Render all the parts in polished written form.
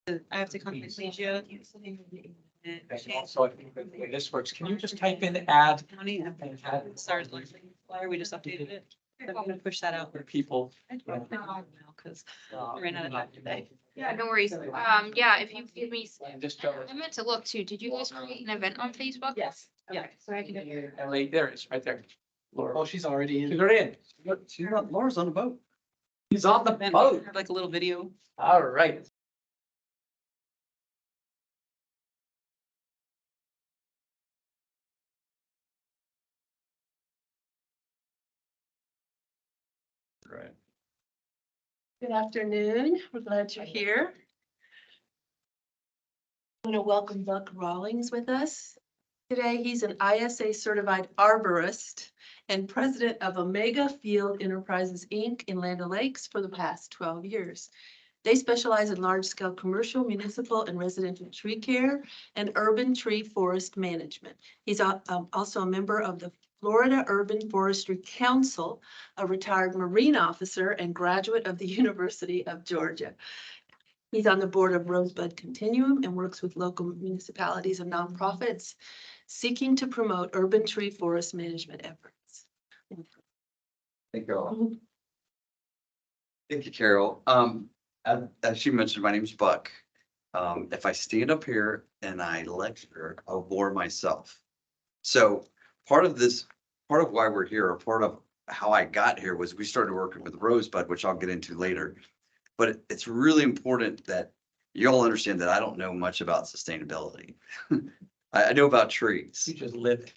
I have to contact Legia. And also, I think the way this works, can you just type in add County and stars flyer, we just updated it. I'm gonna push that out for people? because I ran out of time today. Yeah, no worries. Yeah, if you give me, And just, I meant to look too. Did you guys create an event on Facebook? Yes, yeah. Okay, so I can. Ellie, there it is, right there. Laura, Oh, she's already she's in. already in. She's not, Laura's on the boat. He's on the Then boat. have like a little video. All right. Right. Good afternoon. We're glad you're here. I want to welcome Buck Rawlings with us today. He's an ISA certified arborist and president of Omega Field Enterprises, Inc. in Land O'Lakes for the past 12 years. They specialize in large-scale commercial, municipal, and residential tree care and urban tree forest management. He's also a member of the Florida Urban Forestry Council, a retired Marine officer and graduate of the University of Georgia. He's on the board of Rosebud Continuum and works with local municipalities and nonprofits seeking to promote urban tree forest management efforts. Thank you all. Thank you, Carol. As you mentioned, my name is Buck. If I stand up here and I lecture, I'll bore myself. So part of why we're here, or part of how I got here was we started working with Rosebud, which I'll get into later. But it's really important that you all understand that I don't know much about sustainability. I know about trees. You just live.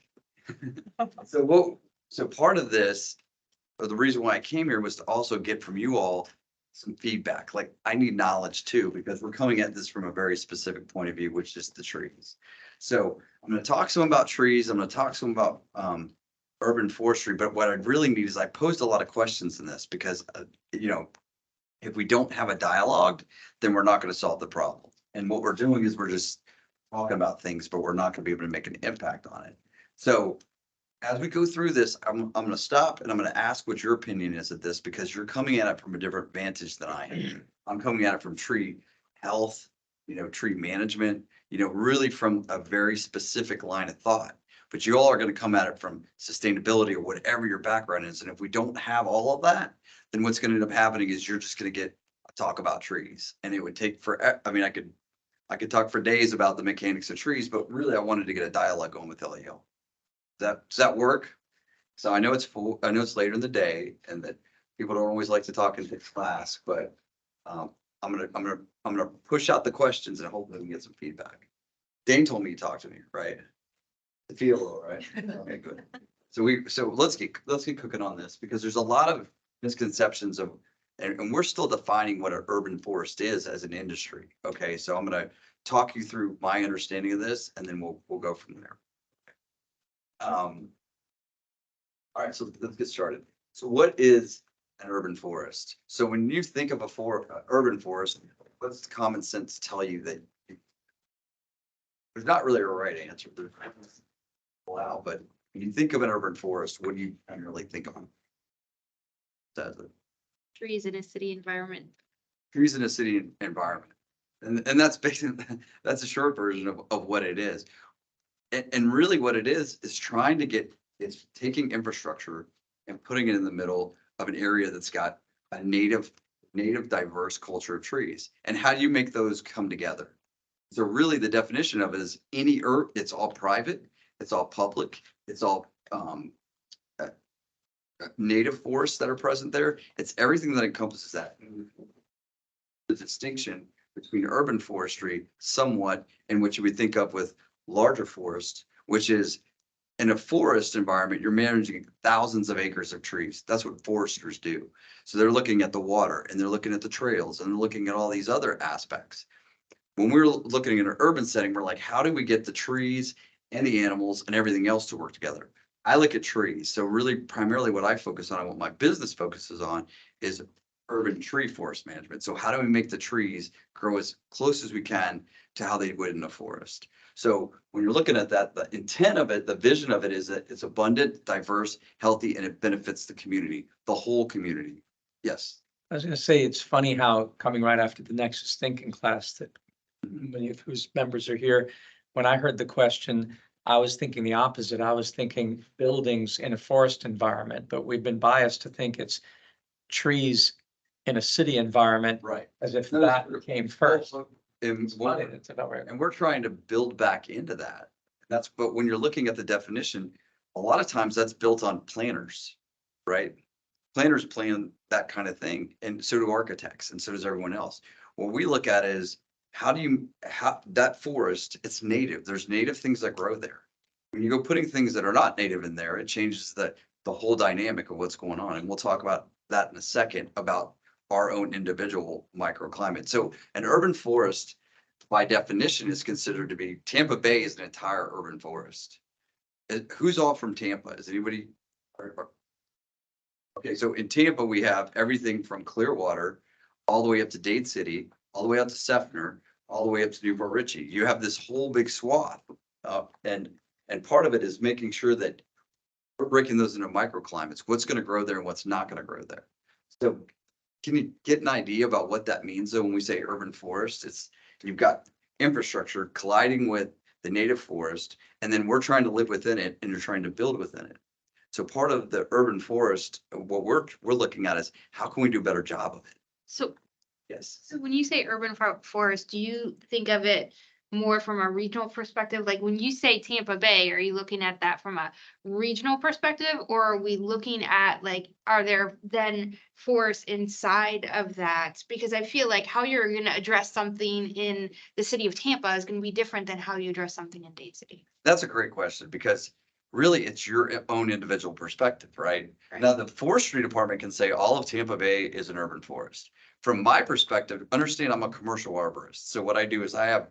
So part of this, or the reason why I came here was to also get from you all some feedback. Like I need knowledge too, because we're coming at this from a very specific point of view, which is the trees. So I'm going to talk some about trees. I'm going to talk some about urban forestry. But what I really need is I posed a lot of questions in this because, if we don't have a dialogue, then we're not going to solve the problem. And what we're doing is we're just talking about things, but we're not going to be able to make an impact on it. So as we go through this, I'm going to stop and I'm going to ask what your opinion is of this, because you're coming at it from a different vantage than I am. I'm coming at it from tree health, tree management, really from a very specific line of thought. But you all are going to come at it from sustainability or whatever your background is. And if we don't have all of that, then what's going to end up happening is you're just going to get a talk about trees. And it would take I could talk for days about the mechanics of trees, but really I wanted to get a dialogue going with Elio. Does that work? So I know it's later in the day and that people don't always like to talk in class, but I'm gonna push out the questions and hopefully we can get some feedback. Dane told me you talked to me, right? I feel all right. Okay, good. So let's get cooking on this, because there's a lot of misconceptions of, and we're still defining what an urban forest is as an industry. Okay, so I'm gonna talk you through my understanding of this, and then we'll go from there. All right, so let's get started. So what is an urban forest? So when you think of urban forest, what's common sense tell you that there's not really a right answer. Wow, but when you think of an urban forest, what do you really think of? Trees in a city environment. Trees in a city environment. And that's basically, that's a short version of what it is. And really what it is it's taking infrastructure and putting it in the middle of an area that's got a native diverse culture of trees. And how do you make those come together? So really the definition of it is it's all private, it's all public, it's all native forests that are present there. It's everything that encompasses that. The distinction between urban forestry somewhat, in which you would think of with larger forest, which is in a forest environment, you're managing thousands of acres of trees. That's what foresters do. So they're looking at the water and they're looking at the trails and they're looking at all these other aspects. When we're looking at an urban setting, we're like, how do we get the trees and the animals and everything else to work together? I look at trees. So really primarily what I focus on and what my business focuses on is urban tree forest management. So how do we make the trees grow as close as we can to how they would in a forest? So when you're looking at that, the intent of it, the vision of it is that it's abundant, diverse, healthy, and it benefits the community, the whole community. Yes. I was gonna say, it's funny how coming right after the Nexus Thinking class that many of whose members are here. When I heard the question, I was thinking the opposite. I was thinking buildings in a forest environment, but we've been biased to think it's trees in a city environment Right. as if No, that came first. And It's funny, it's about right. And we're trying to build back into that. That's, but when you're looking at the definition, a lot of times that's built on planners, right? Planners plan that kind of thing, and so do architects, and so does everyone else. What we look at is, how that forest, it's native, there's native things that grow there. When you go putting things that are not native in there, it changes the whole dynamic of what's going on, and we'll talk about that in a second, about our own individual microclimate. So an urban forest, by definition, is considered to be, Tampa Bay is an entire urban forest. Who's all from Tampa? Is anybody? Okay, so in Tampa, we have everything from Clearwater all the way up to Dade City, all the way out to Sefner, all the way up to Newport Richey. You have this whole big swath. And part of it is making sure that we're breaking those into microclimates. What's going to grow there and what's not going to grow there. So can you get an idea about what that means though when we say urban forest? It's, you've got infrastructure colliding with the native forest, and then we're trying to live within it and you're trying to build within it. So part of the urban forest, what we're looking at is how can we do a better job of it? So, Yes. so when you say urban forest, do you think of it more from a regional perspective? Like when you say Tampa Bay, are you looking at that from a regional perspective? Or are we looking at like, are there then forests inside of that? Because I feel like how you're gonna address something in the city of Tampa is gonna be different than how you address something in Dade City. That's a great question because really it's your own individual perspective, right? Right. Now, the forestry department can say all of Tampa Bay is an urban forest. From my perspective, understand I'm a commercial arborist. So what I do is I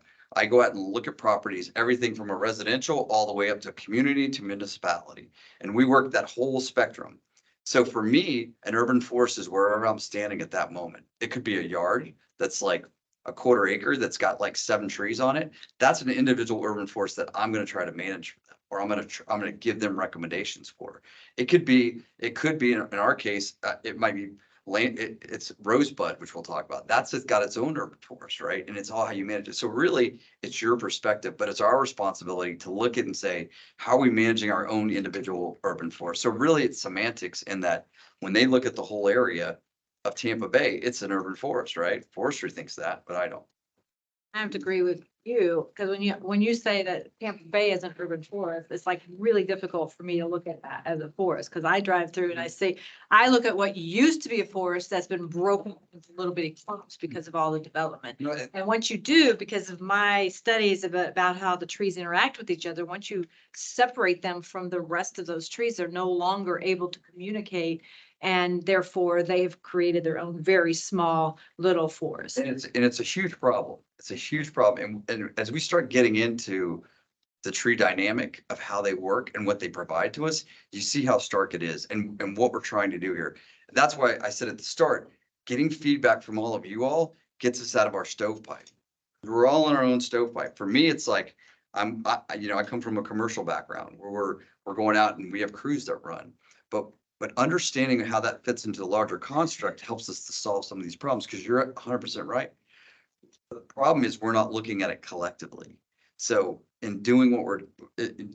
go out and look at properties, everything from a residential all the way up to community to municipality. And we work that whole spectrum. So for me, an urban forest is wherever I'm standing at that moment. It could be a yard that's like a quarter acre that's got like 7 trees on it. That's an individual urban forest that I'm going to try to manage for them, or I'm going to give them recommendations for. It could be in our case, it might be land, it's Rosebud, which we'll talk about. That's got its own urban forest, right? And it's all how you manage it. So really it's your perspective, but it's our responsibility to look at and say, how are we managing our own individual urban forest? So really it's semantics in that when they look at the whole area of Tampa Bay, it's an urban forest, right? Forestry thinks that, but I don't. I have to agree with you, because when you say that Tampa Bay is an urban forest, it's like really difficult for me to look at that as a forest, because I drive through and I look at what used to be a forest that's been broken into little bitty clumps because of all the development. No, And once you do, because of my studies about how the trees interact with each other, once you separate them from the rest of those trees, they're no longer able to communicate. And therefore they've created their own very small little forest. and it's a huge problem. It's a huge problem. And as we start getting into the tree dynamic of how they work and what they provide to us, you see how stark it is and what we're trying to do here. That's why I said at the start, getting feedback from all of you all gets us out of our stovepipe. We're all in our own stovepipe. For me, it's like, I come from a commercial background where we're going out and we have crews that run. But understanding how that fits into the larger construct helps us to solve some of these problems, because you're 100% right. The problem is we're not looking at it collectively. So in doing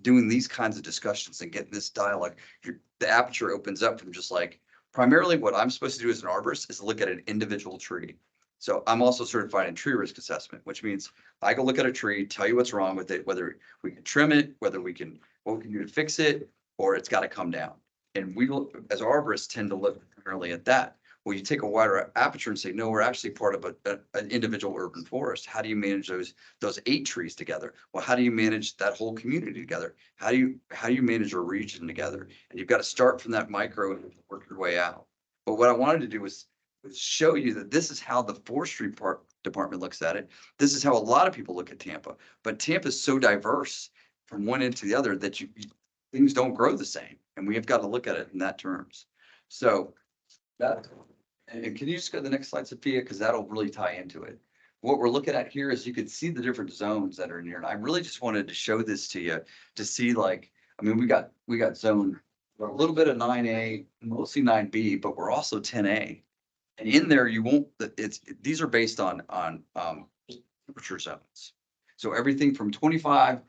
doing these kinds of discussions and getting this dialogue, the aperture opens up from just like, primarily what I'm supposed to do as an arborist is look at an individual tree. So I'm also certified in tree risk assessment, which means I go look at a tree, tell you what's wrong with it, whether we can trim it, what we can do to fix it, or it's got to come down. And we, as arborists, tend to look primarily at that. Well, you take a wider aperture and say, no, we're actually part of an individual urban forest. How do you manage those 8 trees together? Well, how do you manage that whole community together? How do you manage a region together? And you've got to start from that micro and work your way out. But what I wanted to do was show you that this is how the forestry department looks at it. This is how a lot of people look at Tampa. But Tampa is so diverse from one end to the other that things don't grow the same. And we have got to look at it in that terms. So that, and can you just go to the next slide, Sophia? Because that'll really tie into it. What we're looking at here is you can see the different zones that are in here. And I really just wanted to show this to you to see, like, I mean, we got zone, a little bit of 9A, mostly 9B, but we're also 10A. And in there, you won't, these are based on temperature zones. So everything from 25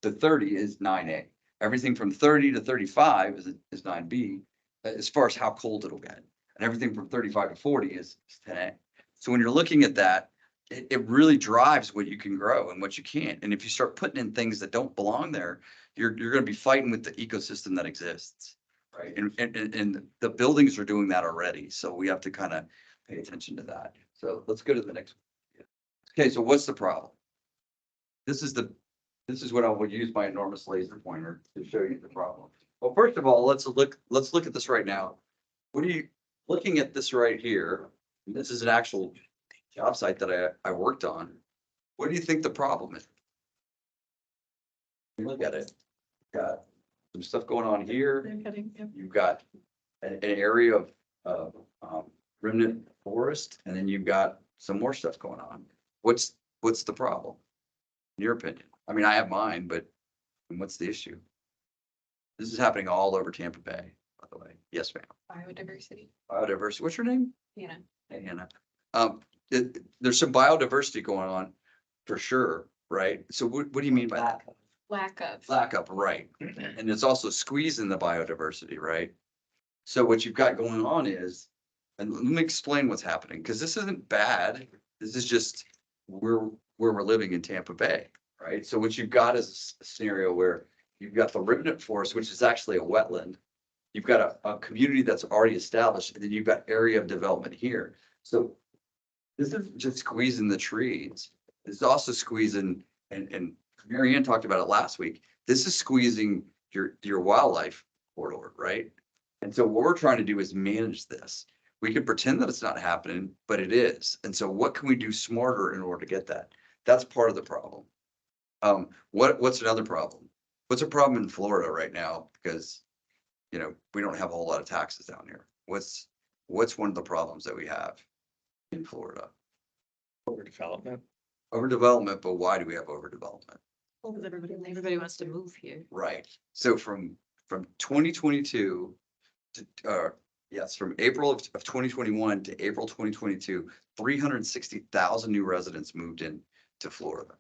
to 30 is 9A. Everything from 30 to 35 is 9B, as far as how cold it'll get. And everything from 35 to 40 is 10A. So when you're looking at that, it really drives what you can grow and what you can't. And if you start putting in things that don't belong there, you're going to be fighting with the ecosystem that exists. Right. And the buildings are doing that already. So we have to kind of pay attention to that. So let's go to the next one. Okay, so what's the problem? This is what I would use my enormous laser pointer to show you the problem. Well, first of all, let's look at this right now. What are you looking at this right here? This is an actual job site that I worked on. What do you think the problem is? Look at it. Got some stuff going on here. They're cutting, yep. You've got an area of remnant forest, and then you've got some more stuff going on. What's the problem? In your opinion? I mean, I have mine, but what's the issue? This is happening all over Tampa Bay, by the way. Yes, ma'am. Biodiversity. Biodiversity. What's your name? Yeah. Hey, Hannah. There's some biodiversity going on for sure, right? So what do you mean by that? Lack of. Lack of, right. And it's also squeezing the biodiversity, right? So what you've got going on is, and let me explain what's happening, because this isn't bad. This is just where we're living in Tampa Bay, right? So what you've got is a scenario where you've got the remnant forest, which is actually a wetland. You've got a community that's already established, and then you've got area of development here. So this is just squeezing the trees. This is also squeezing, and Mary Ann talked about it last week. This is squeezing your wildlife corridor, right? And so what we're trying to do is manage this. We can pretend that it's not happening, but it is. And so what can we do smarter in order to get that? That's part of the problem. What's another problem? What's a problem in Florida right now? Because, you know, we don't have a whole lot of taxes down here. What's one of the problems that we have in Florida? Overdevelopment. Overdevelopment, but why do we have overdevelopment? Because everybody wants to move here. Right. So from 2022 to, yes, from April of 2021 to April 2022, 360,000 new residents moved in to Florida.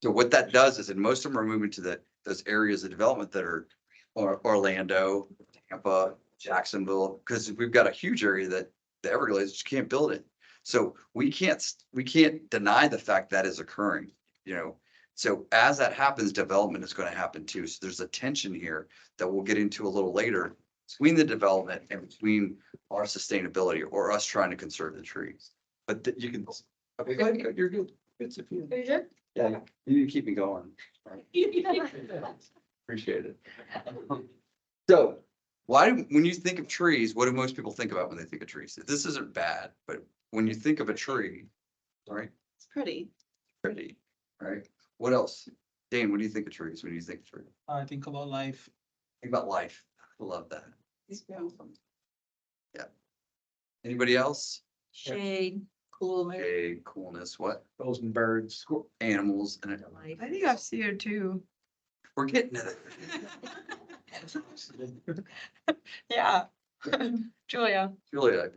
So what that does is, and most of them are moving to those areas of development that are Orlando, Tampa, Jacksonville, because we've got a huge area that the Everglades just can't build it. So we can't deny the fact that is occurring, you know. So as that happens, development is going to happen too. So there's a tension here that we'll get into a little later between the development and between our sustainability or us trying to conserve the trees. But you can, okay, go ahead, you're good. It's a few. Are you good? Yeah, you need to keep me going. Appreciate it. So when you think of trees, what do most people think about when they think of trees? This isn't bad, but when you think of a tree, right? It's pretty. Pretty, right? What else? Dan, what do you think of trees when you think of trees? I think about life. Think about life. I love that. Yeah. Anybody else? Shade, cool. Okay, coolness, what? Those and birds. Animals and Life. I think I've CO2. we're getting to it. Yeah. Julia. Julia,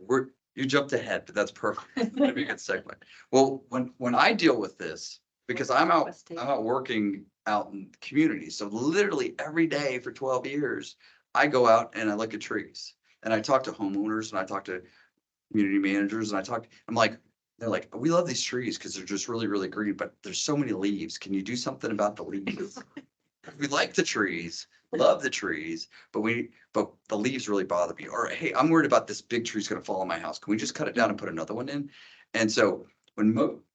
you jumped ahead, but that's perfect. That'd be a good segment. Well, when I deal with this, because I'm out working out in the community. So literally every day for 12 years, I go out and I look at trees and I talk to homeowners and I talk to community managers and they're like, we love these trees because they're just really, really green, but there's so many leaves. Can you do something about the leaves? We like the trees, love the trees, but the leaves really bother me. Or, hey, I'm worried about this big tree's gonna fall on my house. Can we just cut it down and put another one in? And so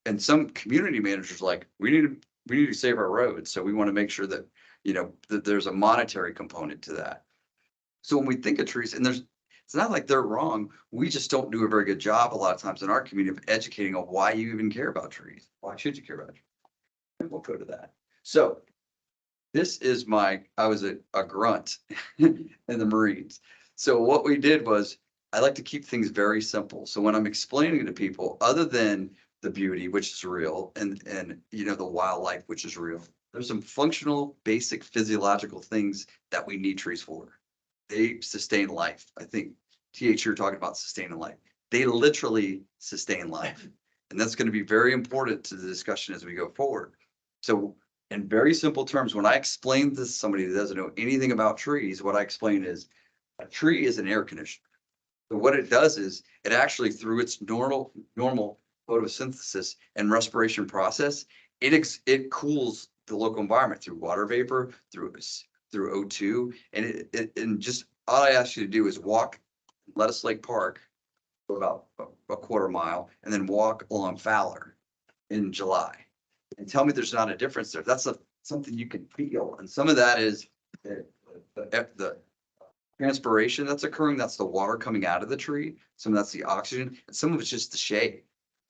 and some community managers are like, we need to save our roads. So we want to make sure that, you know, that there's a monetary component to that. So when we think of trees, and it's not like they're wrong. We just don't do a very good job a lot of times in our community of educating on why you even care about trees. Why should you care about trees? And we'll go to that. So this is I was a grunt in the Marines. So what we did was, I like to keep things very simple. So when I'm explaining to people, other than the beauty, which is real, and you know, the wildlife, which is real, there's some functional, basic physiological things that we need trees for. They sustain life. I think TH, you're talking about sustaining life. They literally sustain life. And that's going to be very important to the discussion as we go forward. So in very simple terms, when I explain this to somebody that doesn't know anything about trees, what I explain is a tree is an air conditioner. So what it does is it actually, through its normal photosynthesis and respiration process, it cools the local environment through water vapor, through O2. And just all I ask you to do is walk Lettuce Lake Park for about a quarter mile and then walk along Fowler in July. And tell me there's not a difference there. That's something you can feel. And some of that is the transpiration that's occurring. That's the water coming out of the tree. Some of that's the oxygen, and some of it's just the shade.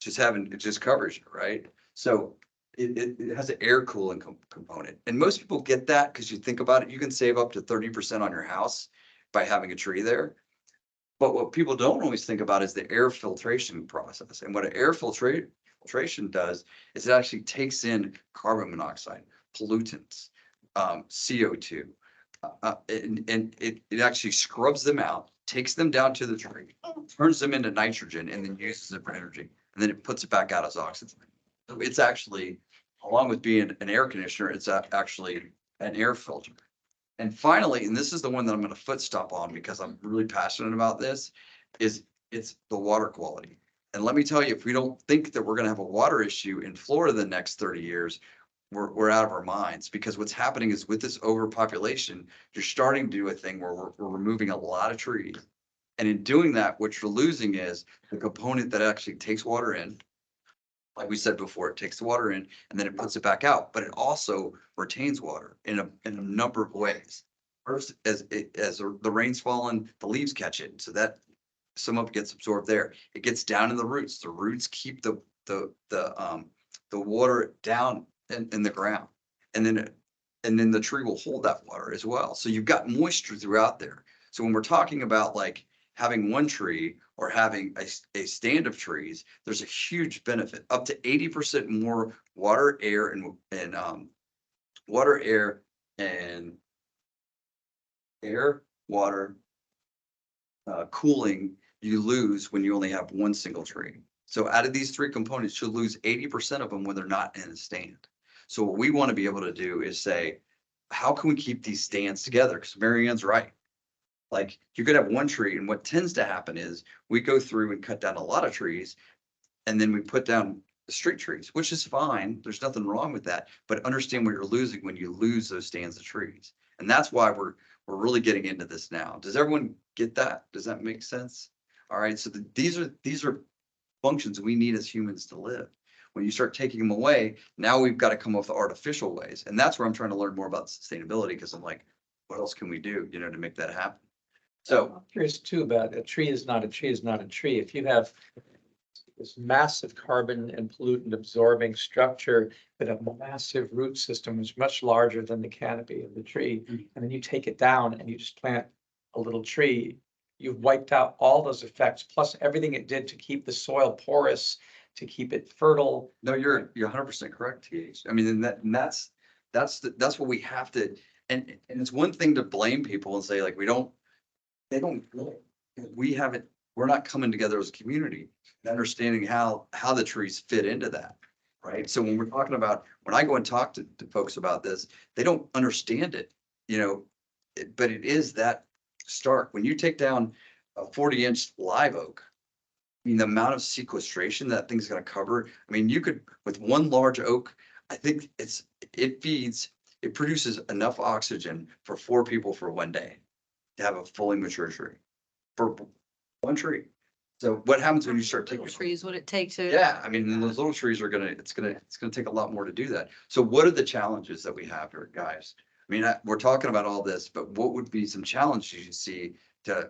It just covers you, right? So it has an air cooling component. And most people get that because you think about it, you can save up to 30% on your house by having a tree there. But what people don't always think about is the air filtration process. And what an air filtration does is it actually takes in carbon monoxide, pollutants, CO2, and it actually scrubs them out, takes them down to the tree, turns them into nitrogen, and then uses it for energy. And then it puts it back out as oxygen. So it's actually, along with being an air conditioner, it's actually an air filter. And finally, and this is the one that I'm going to foot stop on because I'm really passionate about this, is it's the water quality. And let me tell you, if we don't think that we're going to have a water issue in Florida the next 30 years, we're out of our minds, because what's happening is with this overpopulation, you're starting to do a thing where we're removing a lot of trees. And in doing that, what you're losing is the component that actually takes water in. Like we said before, it takes the water in and then it puts it back out, but it also retains water in a number of ways. First, as the rain's falling, the leaves catch it, so that some of it gets absorbed there. It gets down in the roots. The roots keep the water down in the ground, and then the tree will hold that water as well. So you've got moisture throughout there. So when we're talking about like having one tree or having a stand of trees, there's a huge benefit, up to 80% more water, air, and water cooling you lose when you only have one single tree. So out of these three components, you'll lose 80% of them when they're not in a stand. So what we want to be able to do is say, how can we keep these stands together? Because Mary Ann's right. Like, you could have one tree, and what tends to happen is we go through and cut down a lot of trees, and then we put down the street trees, which is fine. There's nothing wrong with that. But understand what you're losing when you lose those stands of trees. And that's why we're really getting into this now. Does everyone get that? Does that make sense? All right. So these are functions we need as humans to live. When you start taking them away, now we've got to come up with artificial ways. And that's where I'm trying to learn more about sustainability, because I'm like, what else can we do, to make that happen? So I'm curious too about a tree is not a tree is not a tree. If you have this massive carbon and pollutant absorbing structure, but a massive root system is much larger than the canopy of the tree, and then you take it down and you just plant a little tree, you've wiped out all those effects, plus everything it did to keep the soil porous, to keep it fertile. no, you're 100% correct, TH. I mean, and that's what we have to, and it's one thing to blame people and say like, they don't, we're not coming together as a community and understanding how the trees fit into that, right? So when we're talking about, when I go and talk to folks about this, they don't understand it, but it is that stark. When you take down a 40-inch live oak, I mean, the amount of sequestration that thing's going to cover. I mean, you could, with one large oak, I think it produces enough oxygen for 4 people for one day to have a fully mature tree for one tree. So what happens when you start taking trees would it take to? Yeah, I mean, those little trees are it's gonna take a lot more to do that. So what are the challenges that we have here, guys? I mean, we're talking about all this, but what would be some challenges you see to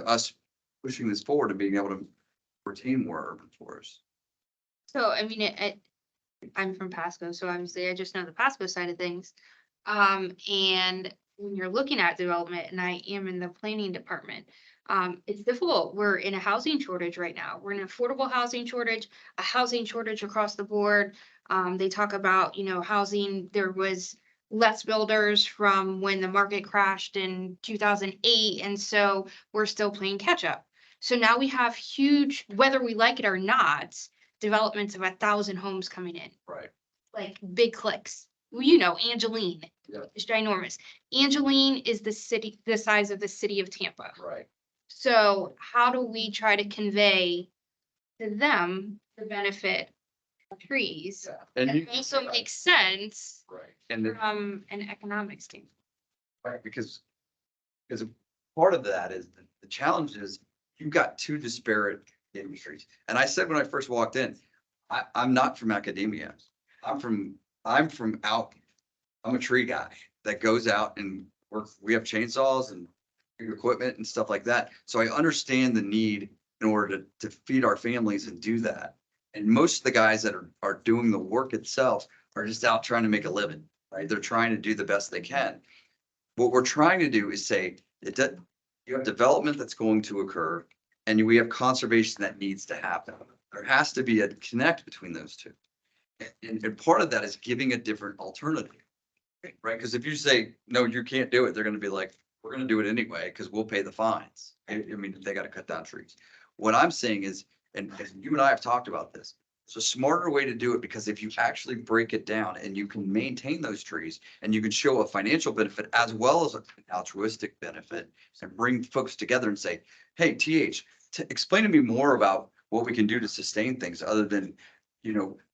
us pushing this forward and being able to retain more urban forests? So, I mean, I'm from Pasco, so obviously I just know the Pasco side of things. And when you're looking at development, and I am in the planning department, it's difficult. We're in a housing shortage right now. We're in an affordable housing shortage, a housing shortage across the board. They talk about, housing, there was less builders from when the market crashed in 2008. And so we're still playing catch up. So now we have huge, whether we like it or not, developments of 1,000 homes coming in, Right. like big clicks. Well, you know, Angeline Yeah. is ginormous. Angeline is the size of the city of Tampa. Right. So how do we try to convey to them the benefit of trees? And That also makes sense right. And then, from an economic standpoint. right, because part of that is the challenge is you've got two disparate industries. And I said when I first walked in, I'm not from academia. I'm from out. I'm a tree guy that goes out and we have chainsaws and big equipment and stuff like that. So I understand the need in order to feed our families and do that. And most of the guys that are doing the work itself are just out trying to make a living, right? They're trying to do the best they can. What we're trying to do is say that you have development that's going to occur and we have conservation that needs to happen. There has to be a connect between those two. And part of that is giving a different alternative, right? Because if you say, no, you can't do it, they're going to be like, we're going to do it anyway, because we'll pay the fines. I mean, they got to cut down trees. What I'm saying is, and you and I have talked about this, it's a smarter way to do it because if you actually break it down and you can maintain those trees and you can show a financial benefit as well as an altruistic benefit and bring folks together and say, hey, explain to me more about what we can do to sustain things other than,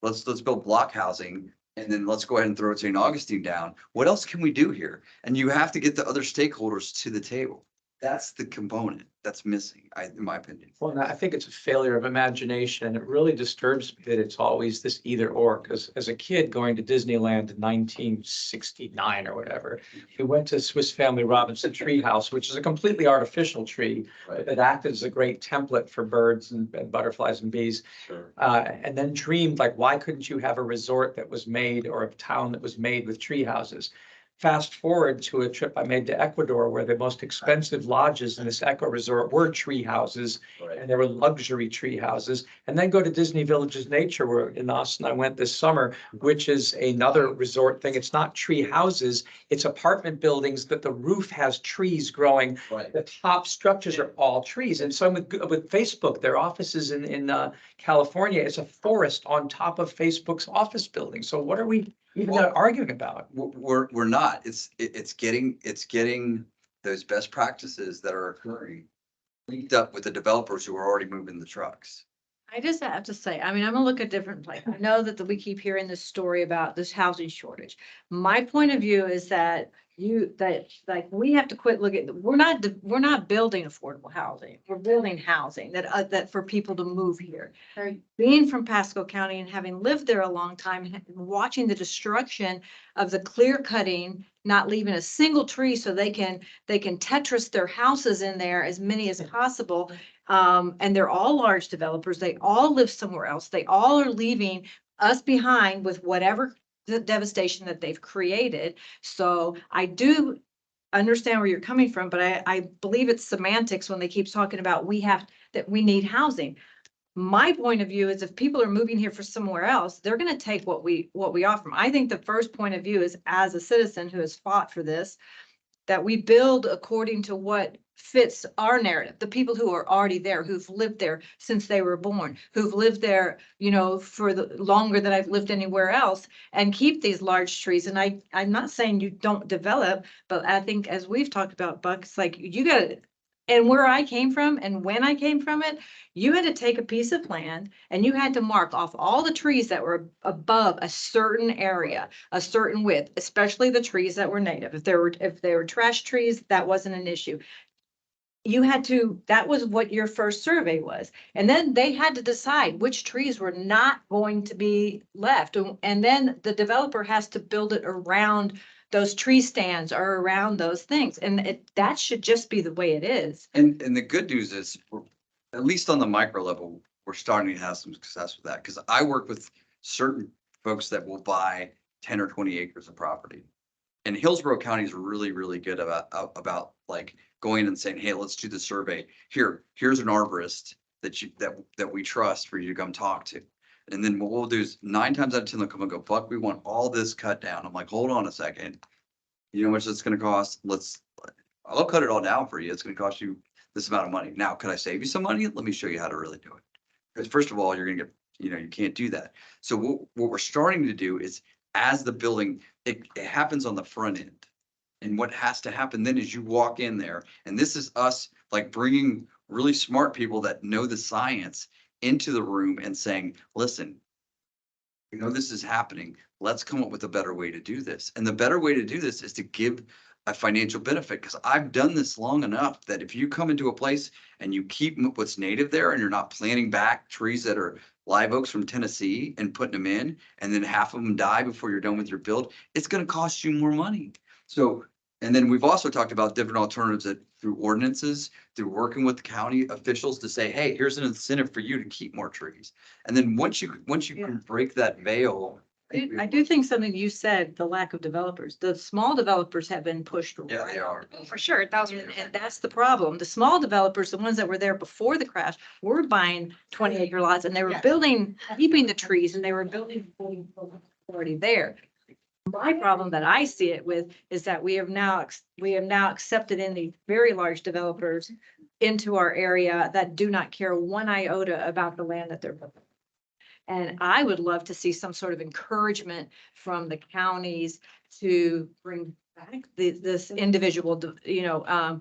let's build block housing and then let's go ahead and throw St. Augustine down. What else can we do here? And you have to get the other stakeholders to the table. That's the component that's missing, in my opinion. Well, I think it's a failure of imagination, and it really disturbs me that it's always this either or, because as a kid going to Disneyland in 1969 or whatever, we went to Swiss Family Robinson Treehouse, which is a completely artificial tree Right. that acted as a great template for birds and butterflies and bees. Sure. And then dreamed, like, why couldn't you have a resort that was made or a town that was made with tree houses? Fast forward to a trip I made to Ecuador, where the most expensive lodges in this eco resort were tree houses, Right. and there were luxury tree houses. And then go to Disney Villages Nature, where in Austin I went this summer, which is another resort thing. It's not tree houses, it's apartment buildings that the roof has trees growing. Right. The top structures are all trees. And so with Facebook, their offices in California, it's a forest on top of Facebook's office building. So what are we even arguing about? We're not. It's getting those best practices that are occurring linked up with the developers who are already moving the trucks. I just have to say, I mean, I'm gonna look at different place. I know that we keep hearing this story about this housing shortage. My point of view is that we have to quit looking, we're not building affordable housing. We're building housing that for people to move here. Being from Pasco County and having lived there a long time, and watching the destruction of the clear cutting, not leaving a single tree so they can Tetris their houses in there, as many as possible. And they're all large developers. They all live somewhere else. They all are leaving us behind with whatever the devastation that they've created. So I do understand where you're coming from, but I believe it's semantics when they keep talking about that we need housing. My point of view is if people are moving here for somewhere else, they're going to take what we offer them. I think the first point of view is, as a citizen who has fought for this, that we build according to what fits our narrative. The people who are already there, who've lived there since they were born, who've lived there, for the longer than I've lived anywhere else, and keep these large trees. And I'm not saying you don't develop, but I think as we've talked about, Buck, it's like you got to. And where I came from and when I came from it, you had to take a piece of land and you had to mark off all the trees that were above a certain area, a certain width, especially the trees that were native. If they were trash trees, that wasn't an issue. That was what your first survey was. And then they had to decide which trees were not going to be left. And then the developer has to build it around those tree stands or around those things. And that should just be the way it is. And the good news is, at least on the micro level, we're starting to have some success with that. Because I work with certain folks that will buy 10 or 20 acres of property. And Hillsborough County is really, really good about like going and saying, hey, let's do the survey. Here's an arborist that we trust for you to come talk to. And then what we'll do is 9 times out of 10, they'll come and go, Buck, we want all this cut down. I'm like, hold on a second. You know how much it's going to cost? I'll cut it all down for you. It's going to cost you this amount of money. Now, could I save you some money? Let me show you how to really do it. Because first of all, you're gonna get, you can't do that. So what we're starting to do is as the building, it happens on the front end. And what has to happen then is you walk in there, and this is us like bringing really smart people that know the science into the room and saying, listen, we know this is happening. Let's come up with a better way to do this. And the better way to do this is to give a financial benefit, because I've done this long enough that if you come into a place and you keep what's native there and you're not planting back trees that are live oaks from Tennessee and putting them in, and then half of them die before you're done with your build, it's going to cost you more money. So, and then we've also talked about different alternatives that through ordinances, through working with the county officials to say, hey, here's an incentive for you to keep more trees. And then once you Yeah. can break that veil. I do think something you said, the lack of developers, the small developers have been pushed. Yeah, they are. For sure, 1,000%. And that's the problem. The small developers, the ones that were there before the crash, were buying 20-acre lots and they were building, keeping the trees and they were building already there. My problem that I see it with is that we have now accepted in these very large developers into our area that do not care one iota about the land that they're building. And I would love to see some sort of encouragement from the counties to bring back this individual, Yeah,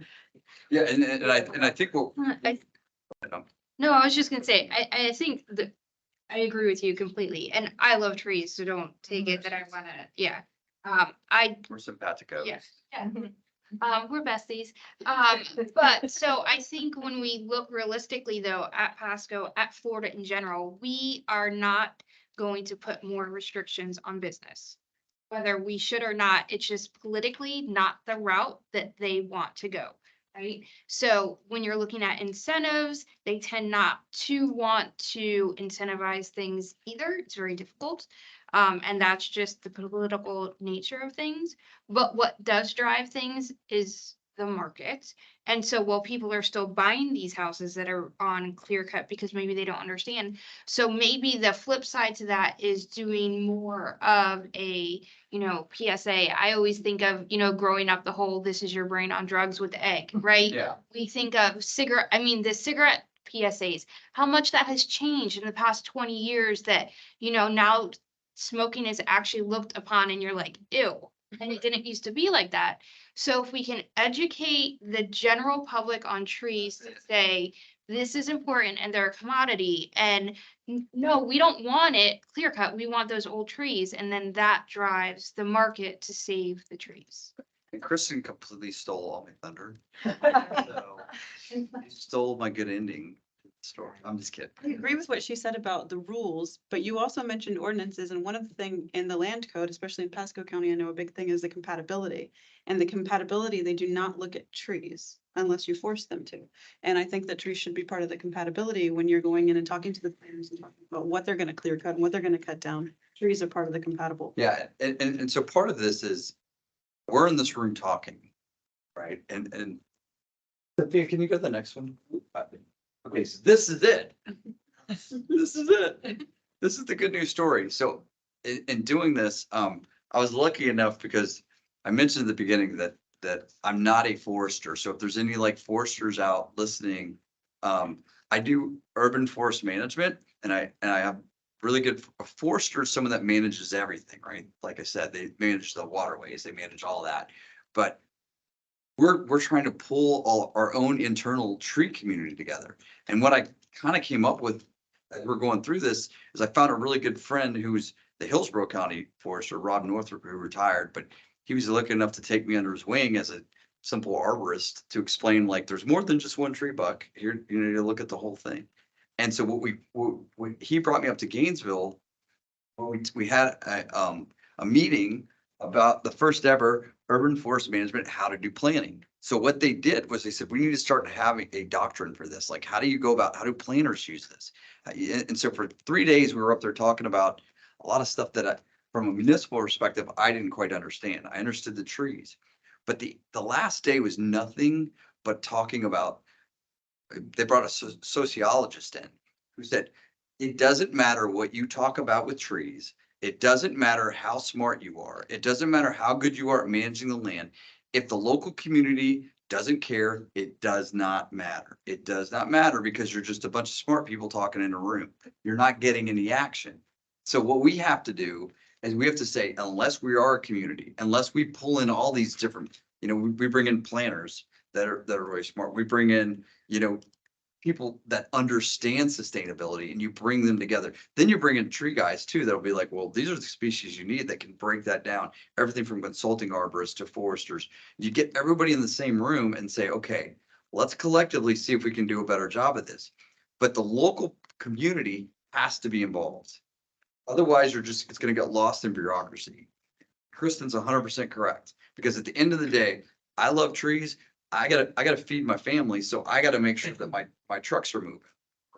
and I think what. No, I was just gonna say, I think that I agree with you completely, and I love trees, so don't take it that I wanna, yeah. We're simpatico. Yeah. We're besties. But so I think when we look realistically though, at Pasco, at Florida in general, we are not going to put more restrictions on business. Whether we should or not, it's just politically not the route that they want to go. Right? So when you're looking at incentives, they tend not to want to incentivize things either. It's very difficult. And that's just the political nature of things. But what does drive things is the market. And so while people are still buying these houses that are on clear cut because maybe they don't understand. So maybe the flip side to that is doing more of a, PSA. I always think of, growing up the whole, this is your brain on drugs with the egg, right? Yeah. We think of the cigarette PSAs, how much that has changed in the past 20 years that, now smoking is actually looked upon and you're like, ew. And it didn't used to be like that. So if we can educate the general public on trees to say, this is important and they're a commodity, and no, we don't want it clear cut. We want those old trees. And then that drives the market to save the trees. And Kristen completely stole all my thunder. So you stole my good ending to the story. I'm just kidding. I agree with what she said about the rules, but you also mentioned ordinances, and one of the thing in the land code, especially in Pasco County, I know a big thing is the compatibility. And the compatibility, they do not look at trees unless you force them to. And I think that trees should be part of the compatibility when you're going in and talking to the planners and talking about what they're gonna clear cut and what they're gonna cut down. Trees are part of the compatible. Yeah, and so part of this is, we're in this room talking, right? And Sophia, can you go to the next one? Okay, so this is it. This is it. This is the good news story. So in doing this, I was lucky enough because I mentioned at the beginning that I'm not a forester. So if there's any like foresters out listening, I do urban forest management, and I have really good forester, someone that manages everything, right? Like I said, they manage the waterways, they manage all that. But we're trying to pull all our own internal tree community together. And what I kind of came up with as we're going through this is I found a really good friend who's the Hillsborough County forester, Rob Northrup, who retired, but he was lucky enough to take me under his wing as a simple arborist to explain, like, there's more than just one tree buck here. You need to look at the whole thing. And so when he brought me up to Gainesville, we had a meeting about the first ever urban forest management, how to do planning. So what they did was they said, we need to start having a doctrine for this. Like, how do you go about, how do planners use this? And so for 3 days, we were up there talking about a lot of stuff that from a municipal perspective, I didn't quite understand. I understood the trees, but the last day was nothing but talking about, they brought a sociologist in who said, it doesn't matter what you talk about with trees. It doesn't matter how smart you are. It doesn't matter how good you are at managing the land. If the local community doesn't care. It does not matter. It does not matter because you're just a bunch of smart people talking in a room. You're not getting any action. So what we have to do is we have to say, unless we are a community, unless we pull in all these different, we bring in planners that are really smart. We bring in, people that understand sustainability and you bring them together. Then you bring in tree guys too, that'll be like, well, these are the species you need that can break that down. Everything from consulting arborists to foresters. You get everybody in the same room and say, okay, let's collectively see if we can do a better job at this. But the local community has to be involved. Otherwise, it's gonna get lost in bureaucracy. Kristen's 100% correct, because at the end of the day, I love trees. I gotta feed my family, so I gotta make sure that my trucks are moving,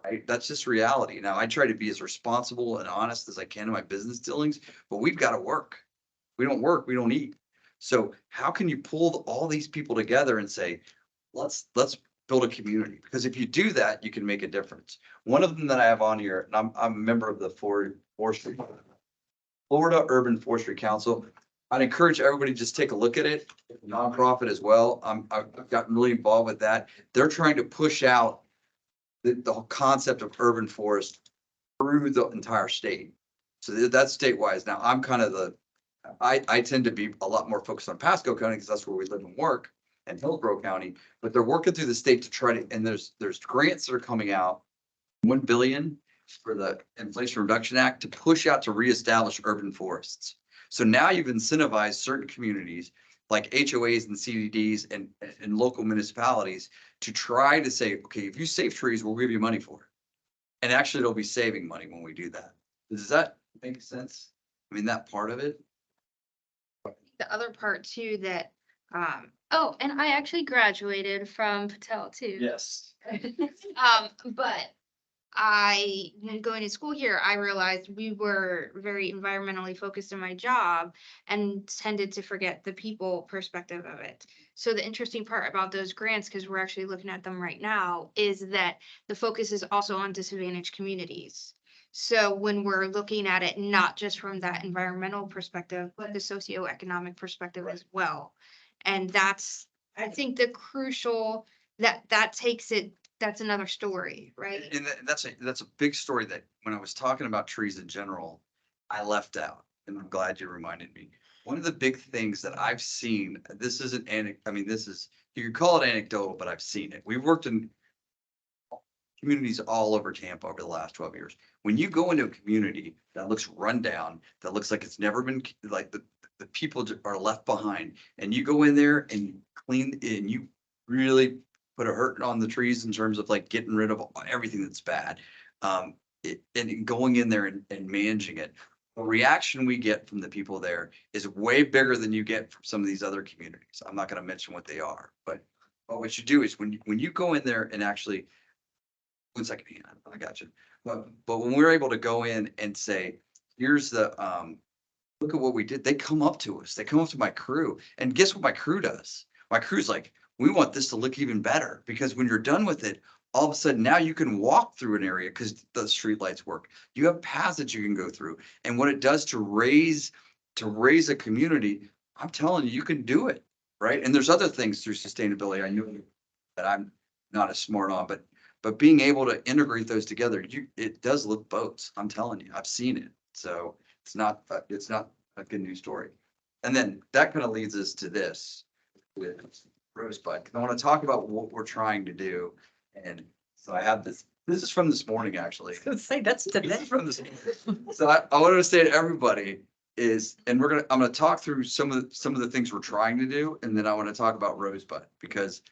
right? That's just reality. Now, I try to be as responsible and honest as I can in my business dealings, but we've got to work. We don't work, we don't eat. So how can you pull all these people together and say, let's build a community? Because if you do that, you can make a difference. One of them that I have on here, and I'm a member of the Forestry, Florida Urban Forestry Council. I'd encourage everybody to just take a look at it. Nonprofit as well. I've gotten really involved with that. They're trying to push out the whole concept of urban forest through the entire state. So that's statewide. Now I'm kind of I tend to be a lot more focused on Pasco County because that's where we live and work, and Hillsborough County, but they're working through the state to try to, and there's grants that are coming out, 1 billion for the Inflation Reduction Act to push out to reestablish urban forests. So now you've incentivized certain communities like HOAs and CDDs and local municipalities to try to say, okay, if you save trees, we'll give you money for it. And actually it'll be saving money when we do that. Does that make sense? I mean, that part of it. The other part too that, oh, and I actually graduated from Patel too. Yes. But when going to school here, I realized we were very environmentally focused in my job and tended to forget the people perspective of it. So the interesting part about those grants, because we're actually looking at them right now, is that the focus is also on disadvantaged communities. So when we're looking at it, not just from that environmental perspective, but the socioeconomic perspective as well. And that's, I think, the crucial that takes it. That's another story, right? And that's a big story that when I was talking about trees in general, I left out, and I'm glad you reminded me. One of the big things that I've seen, this isn't I mean, you could call it anecdotal, but I've seen it. We've worked in communities all over Tampa over the last 12 years. When you go into a community that looks run down, that looks like it's never been, like the people are left behind, and you go in there and you clean, and you really put a hurt on the trees in terms of like getting rid of everything that's bad. And going in there and managing it. The reaction we get from the people there is way bigger than you get from some of these other communities. I'm not going to mention what they are, but what you do is when you go in there and actually, 1 second, I got you. But when we're able to go in and say, here's the, look at what we did. They come up to us. They come up to my crew, and guess what my crew does? My crew's like, we want this to look even better, because when you're done with it, all of a sudden now you can walk through an area because the street lights work. You have paths that you can go through, and what it does to raise a community, I'm telling you, you can do it, right? And there's other things through sustainability I know that I'm not as smart on, but being able to integrate those together, it does lift boats. I'm telling you, I've seen it. So it's not a good news story. And then that kind of leads us to this with Rosebud. I want to talk about what we're trying to do. And so I have this is from this morning, actually. I was gonna say, that's This today. is from this. So I wanted to say to everybody is, and I'm gonna talk through some of the things we're trying to do, and then I want to talk about Rosebud, because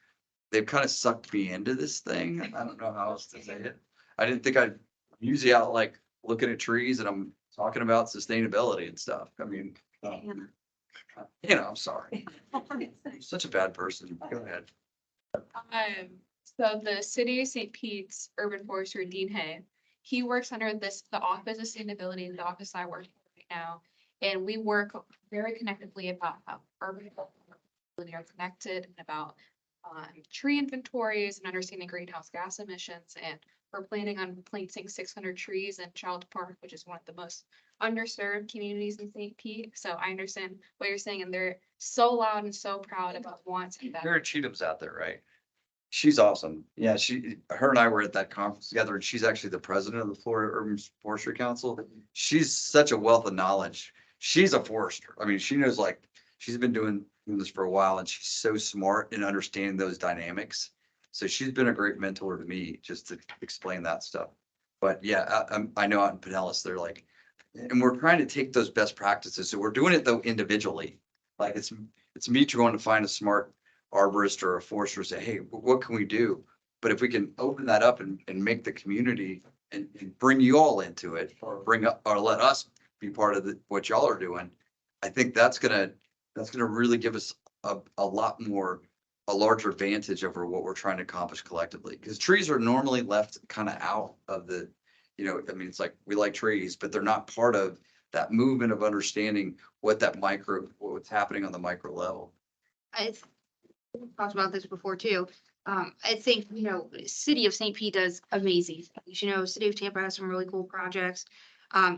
they've kind of sucked me into this thing. I don't know how else to say it. I didn't think I'd usually out like looking at trees and I'm talking about sustainability and stuff. I mean, I'm sorry. I'm such a bad person. Go ahead. So the city of St. Pete's Urban Forestry, Dean Hay, he works under the Office of Sustainability, the office I work in right now. And we work very connectively about how urban are connected, and about tree inventories and understanding greenhouse gas emissions and we're planning on planting 600 trees in Child Park, which is one of the most underserved communities in St. Pete. So I understand what you're saying, and they're so loud and so proud about wanting that. Karen Cheatham's out there, right? She's awesome. Yeah, her and I were at that conference together, and she's actually the president of the Florida Urban Forestry Council. She's such a wealth of knowledge. She's a forester. I mean, she knows, like, she's been doing this for a while, and she's so smart in understanding those dynamics. So she's been a great mentor to me just to explain that stuff. But yeah, I know out in Pinellas, they're like, and we're trying to take those best practices. So we're doing it though individually. Like it's me trying to find a smart arborist or a forester, say, hey, what can we do? But if we can open that up and make the community and bring you all into it, or bring up, or let us be part of what y'all are doing, I think that's gonna really give us a lot more, a larger advantage over what we're trying to accomplish collectively. Because trees are normally left kind of out of the, I mean, it's like, we like trees, but they're not part of that movement of understanding what's happening on the micro level. I talked about this before too. I think, city of St. Pete does amazing things. City of Tampa has some really cool projects.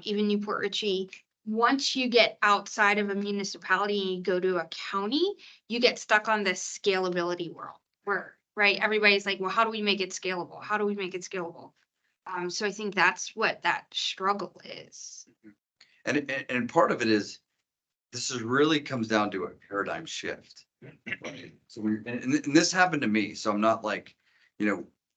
Even Newport Richey. Once you get outside of a municipality and you go to a county, you get stuck on this scalability world where, right, everybody's like, well, how do we make it scalable? How do we make it scalable? So I think that's what that struggle is. And part of it is, really comes down to a paradigm shift. Right? So and this happened to me. So I'm not like,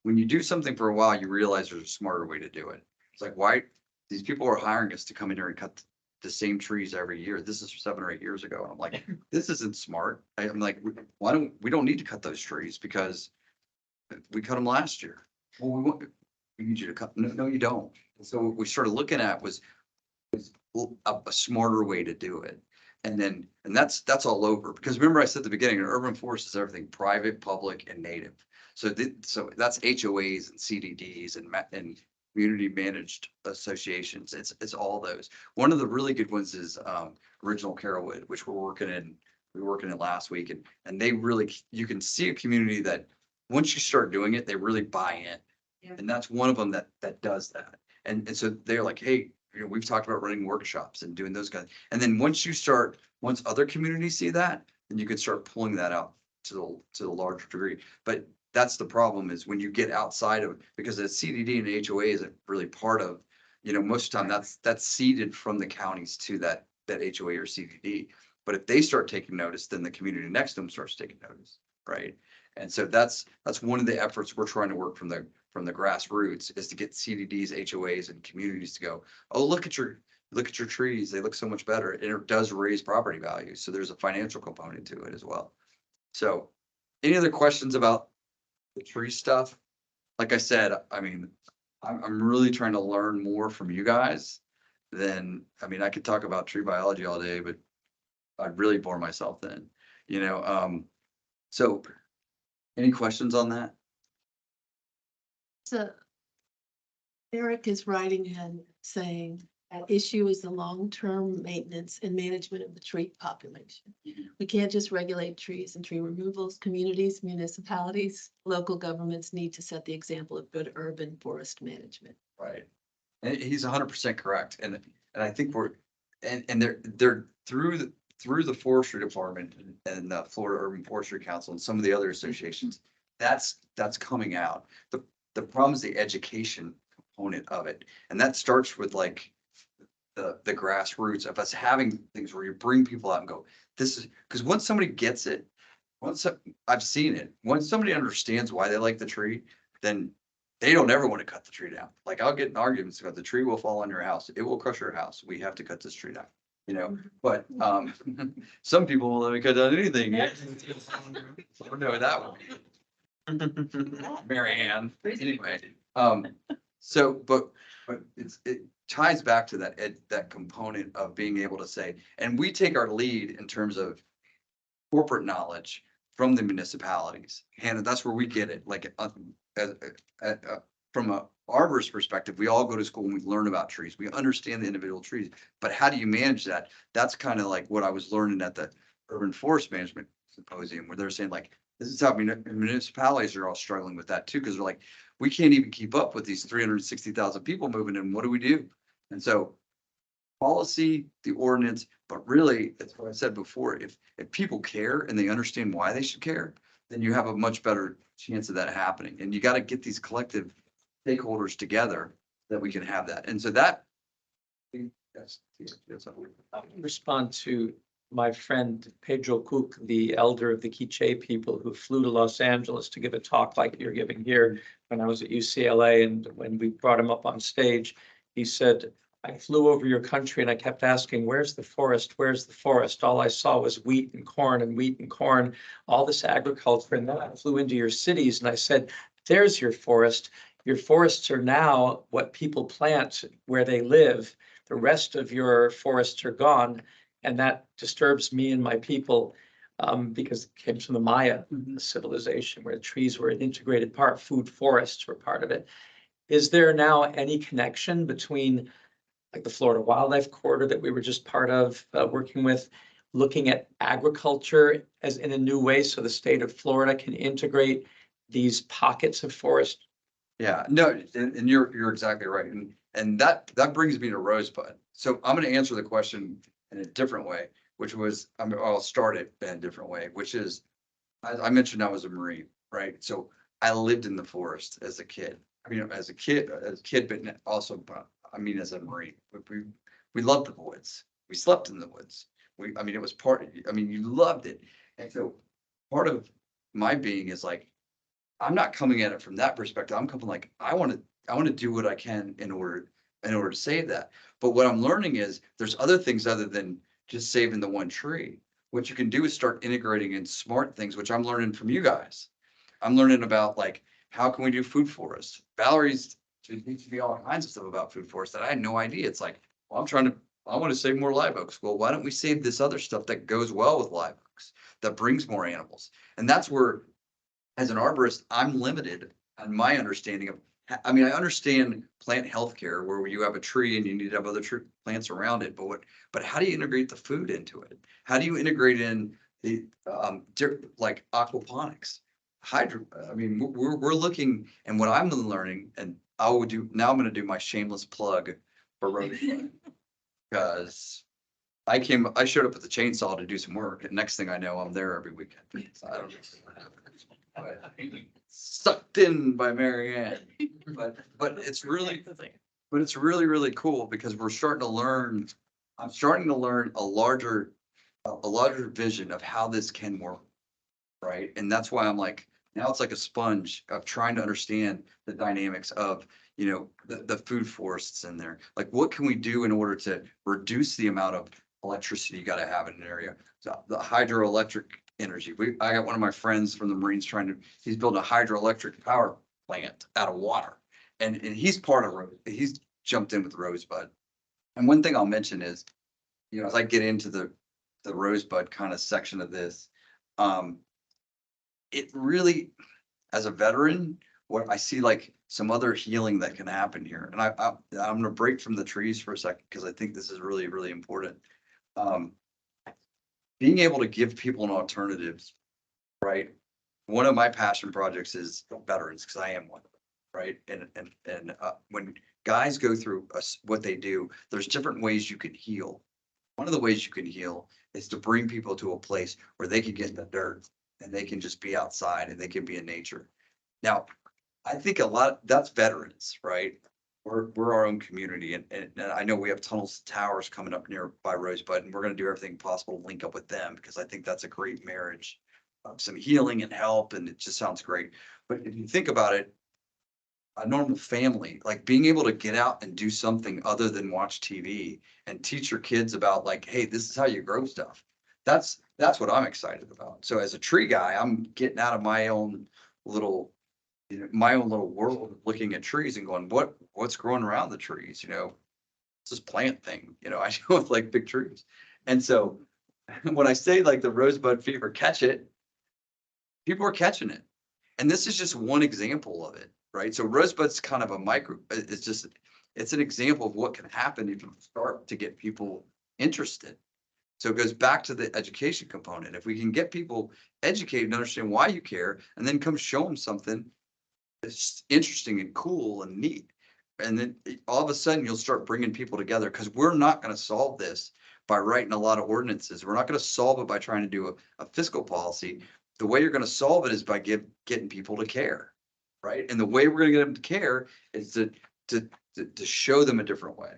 when you do something for a while, you realize there's a smarter way to do it. It's like, why these people are hiring us to come in here and cut the same trees every year. This is 7 or 8 years ago. And I'm like, this isn't smart. I'm like, we don't need to cut those trees because we cut them last year. Well, we need you to cut. No, you don't. So what we started looking at was a smarter way to do it. And that's all over, because remember I said at the beginning, an urban forest is everything private, public, and native. So that's HOAs and CDDs and community managed associations. It's all those. One of the really good ones is Original Carrollwood, which we were working in last week, and they really, you can see a community that once you start doing it, they really buy in. Yeah. And that's one of them that does that. And so they're like, hey, we've talked about running workshops and doing those guys. And then once other communities see that, then you can start pulling that out to the larger degree. But that's the problem, is when you get outside of, because the CDD and HOA isn't really part of, most of the time that's seeded from the counties to that HOA or CDD. But if they start taking notice, then the community next to them starts taking notice, right? And so that's one of the efforts we're trying to work from the grassroots, is to get CDDs, HOAs, and communities to go, oh, look at your trees. They look so much better. And it does raise property values. So there's a financial component to it as well. So any other questions about the tree stuff? Like I said, I mean, I'm really trying to learn more from you guys I could talk about tree biology all day, but I'd really bore myself then, so any questions on that? So Eric is writing in saying that issue is the long-term maintenance and management of the tree population. We can't just regulate trees and tree removals. Communities, municipalities, local governments need to set the example of good urban forest management. Right. And he's 100% correct. And I think they're through the forestry department and the Florida Urban Forestry Council and some of the other associations, that's coming out. The problem is the education component of it. And that starts with like the grassroots of us having things where you bring people out and go, this is, because once somebody gets it, I've seen it, once somebody understands why they like the tree, then they don't ever want to cut the tree down. Like, I'll get in arguments about the tree will fall on your house. It will crush your house. We have to cut this tree down, but some people will let me cut down anything. I don't know that one. Mary Ann, anyway. So, but it ties back to that component of being able to say, and we take our lead in terms of corporate knowledge from the municipalities, and that's where we get it. Like, from a arborist perspective, we all go to school and we learn about trees. We understand the individual trees, but how do you manage that? That's kind of like what I was learning at the Urban Forest Management Symposium, where they're saying, like, This is how municipalities are all struggling with that too, because they're like, we can't even keep up with these 360,000 people moving in. What do we do? And so policy, the ordinance, but really, that's what I said before, if people care and they understand why they should care, then you have a much better chance of that happening. And you got to get these collective stakeholders together that we can have that. And so that. I'll respond to my friend Pedro Cook, the elder of the Quiche people who flew to Los Angeles to give a talk like you're giving here when I was at UCLA. And when we brought him up on stage, he said, I flew over your country and I kept asking, where's the forest? Where's the forest? All I saw was wheat and corn and wheat and corn, all this agriculture. And then I flew into your cities and I said, there's your forest. Your forests are now what people plant where they live. The rest of your forests are gone. And that disturbs me and my people because it came from the Maya civilization where trees were an integrated part, food forests were part of it. Is there now any connection between like the Florida Wildlife Corridor that we were just part of working with, looking at agriculture as in a new way so the state of Florida can integrate these pockets of forest? Yeah, no, and you're exactly right. And that brings me to Rosebud. So I'm going to answer the question in a different way, which was, I'll start it in a different way, which is, I mentioned I was a Marine, right? So I lived in the forest as a kid. I mean, as a kid, but also, I mean, as a Marine, we loved the woods. We slept in the woods. I mean, it was you loved it. And so part of my being is like, I'm not coming at it from that perspective. I'm coming like, I want to do what I can in order to save that. But what I'm learning is there's other things other than just saving the one tree. What you can do is start integrating in smart things, which I'm learning from you guys. I'm learning about like, how can we do food forests? Valerie's teaching me all kinds of stuff about food forests that I had no idea. It's like, well, I want to save more live oaks. Well, why don't we save this other stuff that goes well with live oaks, that brings more animals? And that's where, as an arborist, I'm limited on my understanding of, I mean, I understand plant healthcare where you have a tree and you need to have other plants around it, but how do you integrate the food into it? How do you integrate in the, like aquaponics? I mean, we're looking, and what I'm learning, and now I'm going to do my shameless plug for Rotary. Because I showed up with the chainsaw to do some work, and next thing I know, I'm there every weekend. So I don't know. Sucked in by Mary Ann, but it's really really cool because we're starting to learn. I'm starting to learn a larger vision of how this can work, right? And that's why I'm like, now it's like a sponge of trying to understand the dynamics of, the food forests in there. Like, what can we do in order to reduce the amount of electricity you got to have in an area? So the hydroelectric energy. I got one of my friends from the Marines he's building a hydroelectric power plant out of water. And he's he's jumped in with Rosebud. And one thing I'll mention is, as I get into the Rosebud kind of section of this, it really, as a veteran, what I see like some other healing that can happen here. And I'm going to break from the trees for a second because I think this is really, really important. Being able to give people an alternatives, right? One of my passion projects is veterans because I am one, right? And when guys go through what they do, there's different ways you can heal. One of the ways you can heal is to bring people to a place where they can get in the dirt and they can just be outside and they can be in nature. Now, I think that's veterans, right? We're our own community, and I know we have tunnels, towers coming up nearby Rosebud, and we're going to do everything possible to link up with them because I think that's a great marriage of some healing and help, and it just sounds great. But if you think about it, a normal family, like being able to get out and do something other than watch TV and teach your kids about like, hey, this is how you grow stuff. That's what I'm excited about. So as a tree guy, I'm getting out of my own little world, looking at trees and going, what's growing around the trees? It's this plant thing, I deal with like big trees. And so when I say like the rosebud fever, catch it, people are catching it. And this is just one example of it, right? So rosebud's kind of it's an example of what can happen if you start to get people interested. So it goes back to the education component. If we can get people educated and understand why you care, and then come show them something that's interesting and cool and neat. And then all of a sudden you'll start bringing people together, because we're not going to solve this by writing a lot of ordinances. We're not going to solve it by trying to do a fiscal policy. The way you're going to solve it is by getting people to care, right? And the way we're going to get them to care is to show them a different way.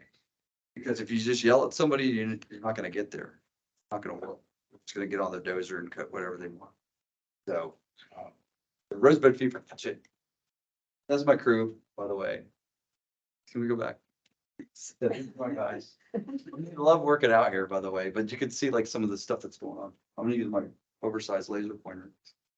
Because if you just yell at somebody, you're not going to get there. Not going to work. It's going to get on their dozer and cut whatever they want. So the Rosebud Fever, that's my crew, by the way. Can we go back? My guys. I love working out here, by the way, but you can see like some of the stuff that's going on. I'm gonna use my oversized laser pointer.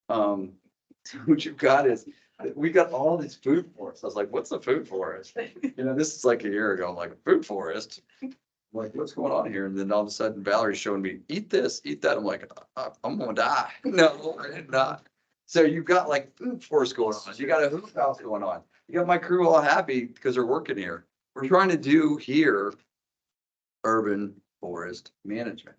What you've got is, we got all these food forests. I was like, what's a food forest? You know, this is like a year ago. I'm like, food forest? I'm like, what's going on here? And then all of a sudden Valerie's showing me, eat this, eat that. I'm like, I'm gonna die. No, I did not. So you've got like food forest going on. You got a hoop house going on. You got my crew all happy because they're working here. We're trying to do here urban forest management.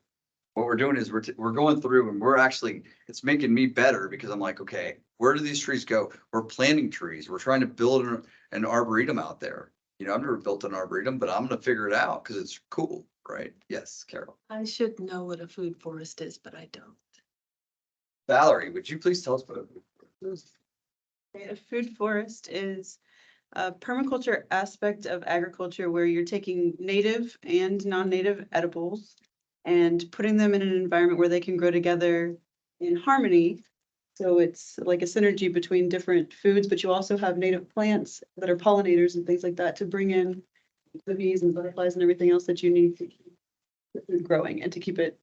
What we're doing is we're going through and we're actually, it's making me better because I'm like, okay, where do these trees go? We're planting trees. We're trying to build an arboretum out there. You know, I've never built an arboretum, but I'm gonna figure it out because it's cool, right? Yes, Carol. I should know what a food forest is, but I don't. Valerie, would you please tell us what a food forest is? A food forest is a permaculture aspect of agriculture where you're taking native and non-native edibles and putting them in an environment where they can grow together in harmony. So it's like a synergy between different foods, but you also have native plants that are pollinators and things like that to bring in the bees and butterflies and everything else that you need to keep the food growing and to keep it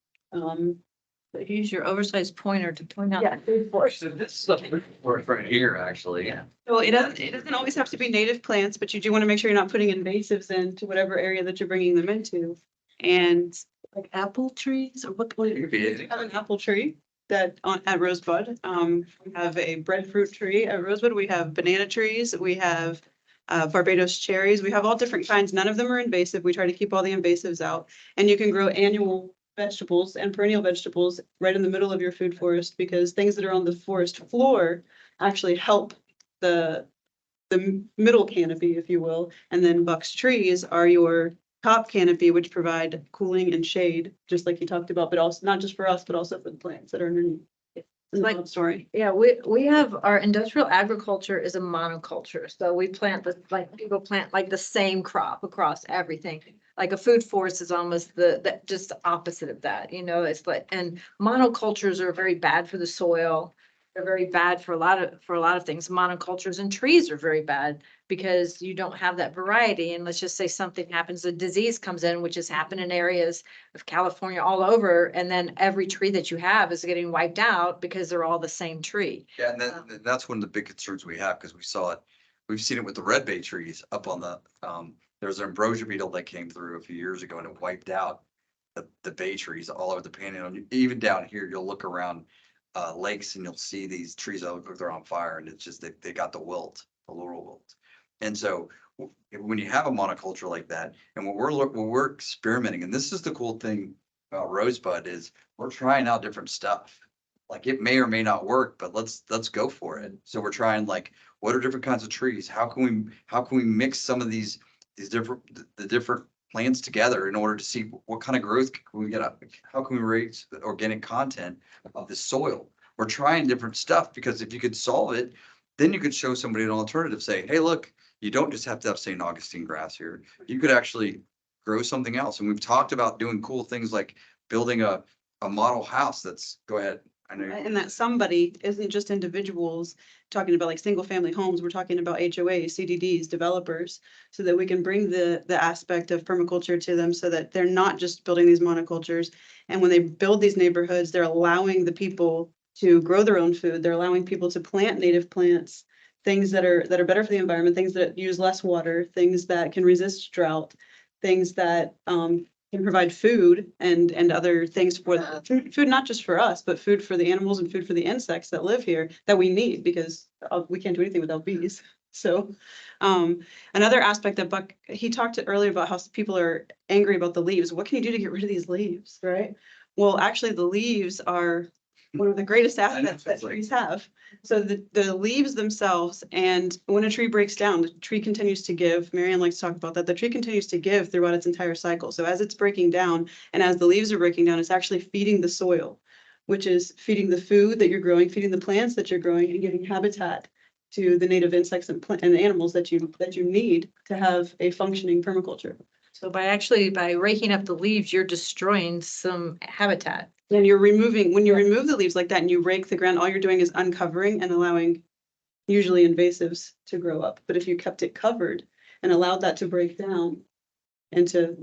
Use your oversized pointer to point out. Yeah. the food forest. So this is a food forest right here, actually. Yeah. So it doesn't always have to be native plants, but you do want to make sure you're not putting invasives into whatever area that you're bringing them into. And Like apple trees or what? It could be anything. we have an apple tree at Rosebud. We have a breadfruit tree at Rosebud. We have banana trees. We have Barbados cherries. We have all different kinds. None of them are invasive. We try to keep all the invasives out. And you can grow annual vegetables and perennial vegetables right in the middle of your food forest, because things that are on the forest floor actually help the middle canopy, if you will. And then Buck's trees are your top canopy, which provide cooling and shade, just like you talked about, but also not just for us, but also for the plants that are underneath. It's Like- like story. Yeah, we have, our industrial agriculture is a monoculture, so we plant like people plant like the same crop across everything. Like a food forest is almost the just the opposite of that, you know, it's like, and monocultures are very bad for the soil. They're very bad for a lot of things. Monocultures and trees are very bad because you don't have that variety. And let's just say something happens, a disease comes in, which has happened in areas of California all over, and then every tree that you have is getting wiped out because they're all the same tree. Yeah, and then that's one of the big concerns we have, because we saw it, we've seen it with the red bay trees up on the, there's an ambrosia beetle that came through a few years ago and it wiped out the bay trees all over the panhandle. Even down here, you'll look around lakes and you'll see these trees that look like they're on fire, and it's just, they got the wilt, the laurel wilt. And so when you have a monoculture like that, and when we're experimenting, and this is the cool thing about Rosebud, is we're trying out different stuff. Like it may or may not work, but let's go for it. So we're trying, like, what are different kinds of trees? How can we mix some of these different plants together in order to see what kind of growth can we get up? How can we raise the organic content of the soil? We're trying different stuff, because if you could solve it, then you could show somebody an alternative, say, hey, look, you don't just have to have St. Augustine grass here. You could actually grow something else. And we've talked about doing cool things like building a model house go ahead. I know. And that somebody isn't just individuals talking about like single family homes. We're talking about HOA, CDDs, developers, so that we can bring the aspect of permaculture to them, so that they're not just building these monocultures. And when they build these neighborhoods, they're allowing the people to grow their own food. They're allowing people to plant native plants, things that are better for the environment, things that use less water, things that can resist drought, things that can provide food and other things for food, not just for us, but food for the animals and food for the insects that live here that we need, because we can't do anything without bees. So another aspect that Buck, he talked earlier about how people are angry about the leaves. What can you do to get rid of these leaves, right? Well, actually, the leaves are one of the greatest I know, assets that it's like- trees have. So the leaves themselves, and when a tree breaks down, the tree continues to give. Marianne likes to talk about that. The tree continues to give throughout its entire cycle. So as it's breaking down and as the leaves are breaking down, it's actually feeding the soil, which is feeding the food that you're growing, feeding the plants that you're growing, and giving habitat to the native insects and and animals that you need to have a functioning permaculture. So by raking up the leaves, you're destroying some habitat. Then when you remove the leaves like that and you rake the ground, all you're doing is uncovering and allowing usually invasives to grow up. But if you kept it covered and allowed that to break down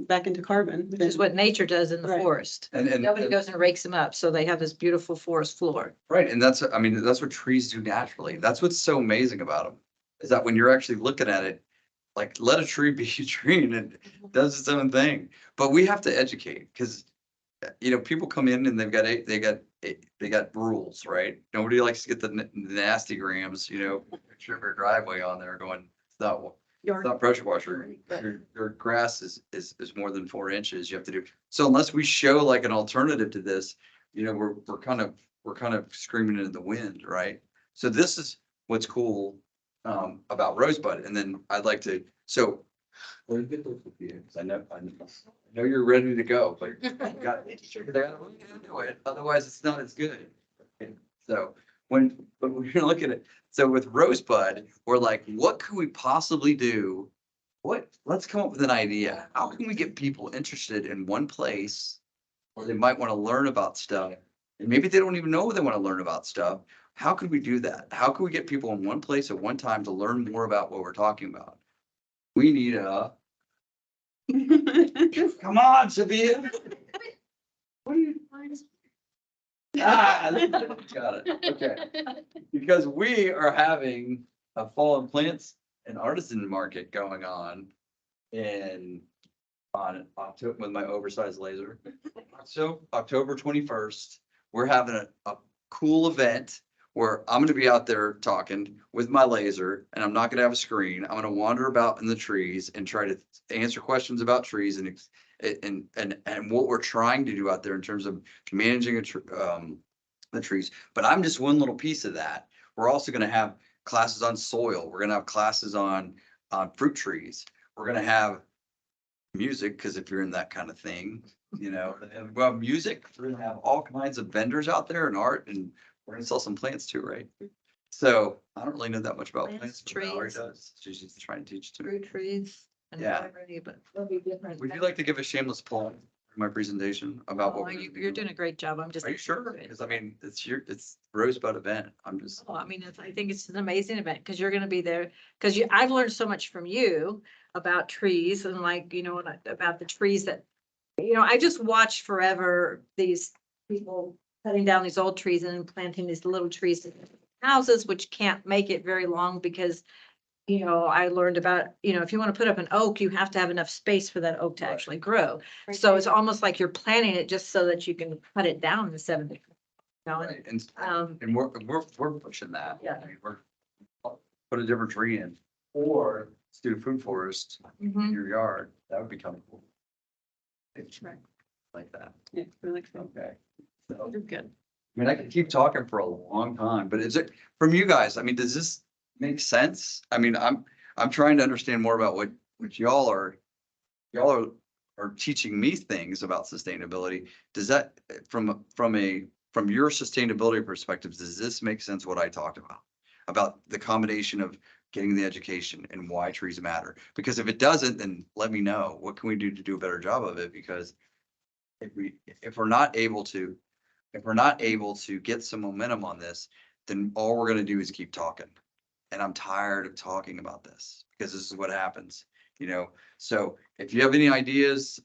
back into carbon, Which is what nature does in the Right. forest. And Nobody goes and rakes them up, so they have this beautiful forest floor. right, and that's, I mean, that's what trees do naturally. That's what's so amazing about them. Is that when you're actually looking at it, like, let a tree be a tree and it does its own thing. But we have to educate, because people come in and they got rules, right? Nobody likes to get the nasty grams, picture of their driveway on there going, it's not pressure washer. Your grass is more than 4 inches. You have to do. So unless we show like an alternative to this, we're kind of screaming into the wind, right? So this is what's cool about Rosebud. And then I'd like to, so. Let me get those with you, 'cause I know you're ready to go, but you got to make sure they're do it. Otherwise, it's not as good. Okay, so when you're looking at, so with Rosebud, we're like, what could we possibly do? Let's come up with an idea. How can we get people interested in one place where they might want to learn about stuff? And maybe they don't even know they want to learn about stuff. How could we do that? How can we get people in one place at one time to learn more about what we're talking about? We need come on, Sophia. What are you? Got it. Okay. Because we are having a fall and plants and artisan market going on on October with my oversized laser. So October 21st, we're having a cool event where I'm gonna be out there talking with my laser, and I'm not gonna have a screen. I'm gonna wander about in the trees and try to answer questions about trees and what we're trying to do out there in terms of managing the trees. But I'm just one little piece of that. We're also gonna have classes on soil. We're gonna have classes on fruit trees. We're gonna have music, because if you're in that kind of thing, and we'll have music. We're gonna have all kinds of vendors out there and art, and we're gonna sell some plants too, right? So I don't really know that much about Plants, plants, but Valerie trees. does. She's just trying to teach too. Fruit trees and Yeah. whatever, but they'll be different. Would you like to give a shameless plug for my presentation about Oh, what? we're you're doing a great job. I'm just. Are you sure? Because I mean, it's Rosebud event. I'm just. Oh, I mean, I think it's an amazing event because you're gonna be there, because I've learned so much from you about trees and about the trees that, I just watched forever these people cutting down these old trees and planting these little trees in houses, which can't make it very long because, I learned about, if you want to put up an oak, you have to have enough space for that oak to Right. actually grow. So it's almost like you're planting it just so that you can cut it down in 7 days. Right, and Um, we're pushing that. Yeah. I mean, we're put a different tree in, or let's do a food forest in mhm. your yard. That would be kind of cool. Right. Like that. Yeah, really cool. Okay. So, You're good. I mean, I could keep talking for a long time, but is it from you guys? I mean, does this make sense? I mean, I'm trying to understand more about what y'all are teaching me things about sustainability. Does that from your sustainability perspective, does this make sense what I talked about the combination of getting the education and why trees matter? Because if it doesn't, then let me know. What can we do to do a better job of it? Because if we're not able to get some momentum on this, then all we're gonna do is keep talking. And I'm tired of talking about this because this is what happens, So if you have any ideas,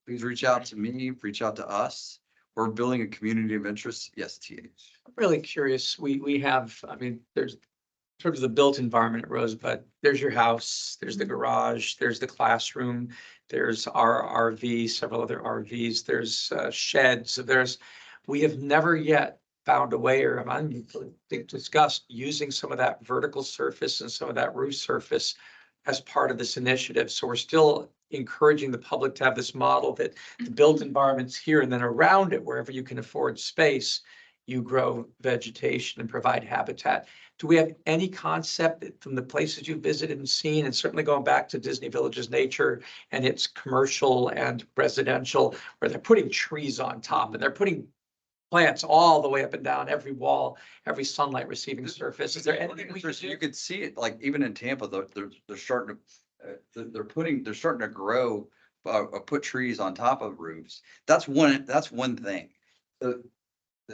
please reach out to me, reach out to us. We're building a community of interest. Yes, TH. I'm really curious. We have, I mean, there's sort of the built environment at Rosebud. There's your house, there's the garage, there's the classroom, there's our RV, several other RVs, there's sheds. We have never yet found a way, or I'm discussed using some of that vertical surface and some of that roof surface as part of this initiative. So we're still encouraging the public to have this model that the built environment's here, and then around it, wherever you can afford space, you grow vegetation and provide habitat. Do we have any concept from the places you've visited and seen, and certainly going back to Disney Village's nature and its commercial and residential, where they're putting trees on top and they're putting plants all the way up and down every wall, every sunlight receiving surface? Is there anything we could do? You could see it, like even in Tampa, they're starting to, they're starting to grow, put trees on top of roofs. That's one thing. The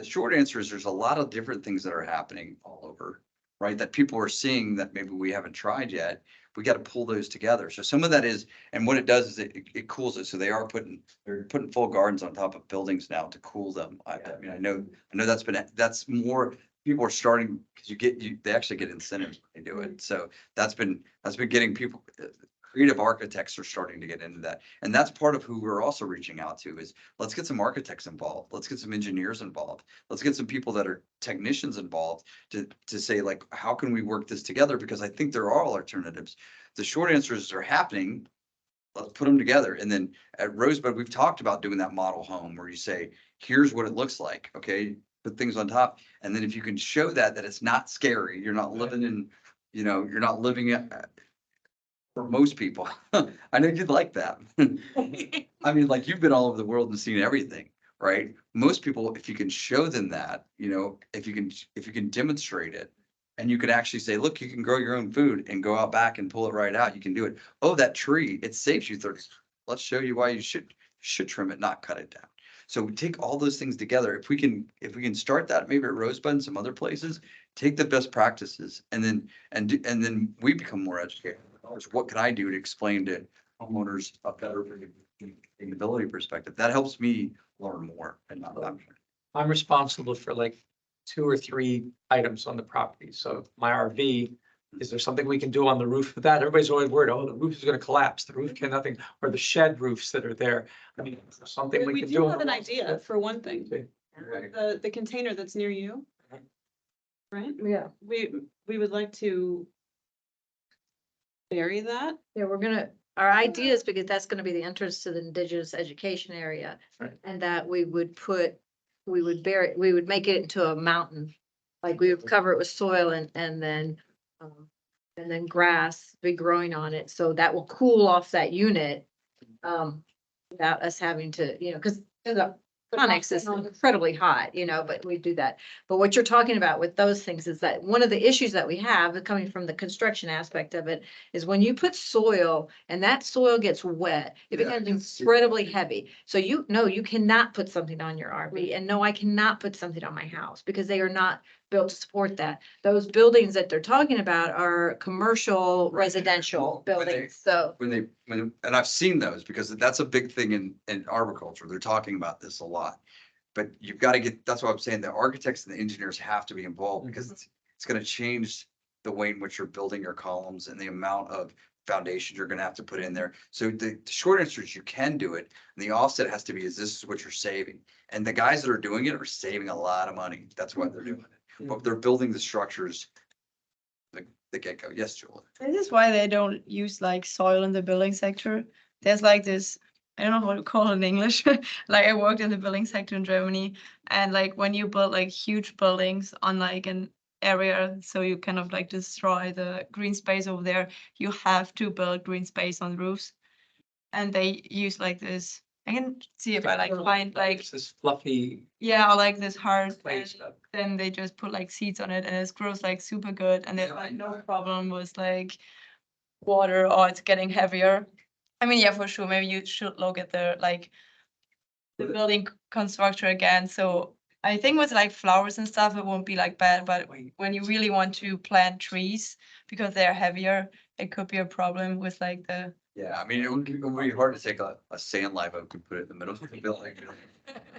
short answer is there's a lot of different things that are happening all over, right? That people are seeing that maybe we haven't tried yet. We got to pull those together. So some of that is, and what it does is it cools it. So they're putting full gardens on top of buildings now to cool them. I mean, I know that's more, people are starting, because they actually get incentives when they do it. So that's been getting people, creative architects are starting to get into that. And that's part of who we're also reaching out to is, let's get some architects involved. Let's get some engineers involved. Let's get some people that are technicians involved to say, like, how can we work this together? Because I think there are alternatives. The short answer is they're happening. Let's put them together. And then at Rosebud, we've talked about doing that model home where you say, here's what it looks like. Okay, put things on top. And then if you can show that it's not scary, you're not living in, you're not living for most people. I know you'd like that. I mean, like, you've been all over the world and seen everything, right? Most people, if you can show them that, if you can demonstrate it, and you can actually say, look, you can grow your own food and go out back and pull it right out. You can do it. Oh, that tree, it saves you 30. Let's show you why you should trim it, not cut it down. So we take all those things together. If we can start that maybe at Rosebud and some other places, take the best practices, and then we become more educated. What can I do to explain to homeowners a better sustainability perspective? That helps me learn more and not that. I'm responsible for like 2 or 3 items on the property. So my RV, is there something we can do on the roof of that? Everybody's always worried, oh, the roof is going to collapse. The roof can nothing, or the shed roofs that are there. I mean, is there something we We can do do? have an idea for one thing. Okay. The container that's near you. Right? Yeah. We would like to bury that. Yeah, our idea is because that's gonna be the entrance to the Indigenous education area. Right. And that we would make it into a mountain. Like we would cover it with soil and then grass be growing on it. So that will cool off that unit. Without us having to, because the Conex is incredibly hot, but we do that. But what you're talking about with those things is that one of the issues that we have coming from the construction aspect of it is when you put soil and that soil gets wet, it Yeah. becomes incredibly heavy. So you cannot put something on your RV, and no, I cannot put something on my house because they are not built to support that. Those buildings that they're talking about are commercial residential buildings, so. And I've seen those because that's a big thing in arboriculture. They're talking about this a lot. But you've got to that's what I'm saying. The architects and the engineers have to be involved because it's going to change the way in which you're building your columns and the amount of foundations you're going to have to put in there. So the short answer is you can do it. And the offset has to be, this is what you're saving. And the guys that are doing it are saving a lot of money. That's why they're doing it. But they're building the structures, the get-go. Yes, Julie. This is why they don't use like soil in the building sector. There's like this, I don't know what to call it in English. Like I worked in the building sector in Germany, and like when you build like huge buildings on like an area, so you kind of like destroy the green space over there, you have to build green space on roofs. And they use like this, I can see if I like find like, It's this fluffy yeah, or like this hard, clay and stuff. then they just put like seeds on it and it grows like super good, and there's like no problem with like water or it's getting heavier. I mean, yeah, for sure, maybe you should look at the building construction again. So I think with like flowers and stuff, it won't be like bad, but when you really want to plant trees because they're heavier, it could be a problem with like the. Yeah, I mean, it would be hard to take a sand live oak and put it in the middle of the building.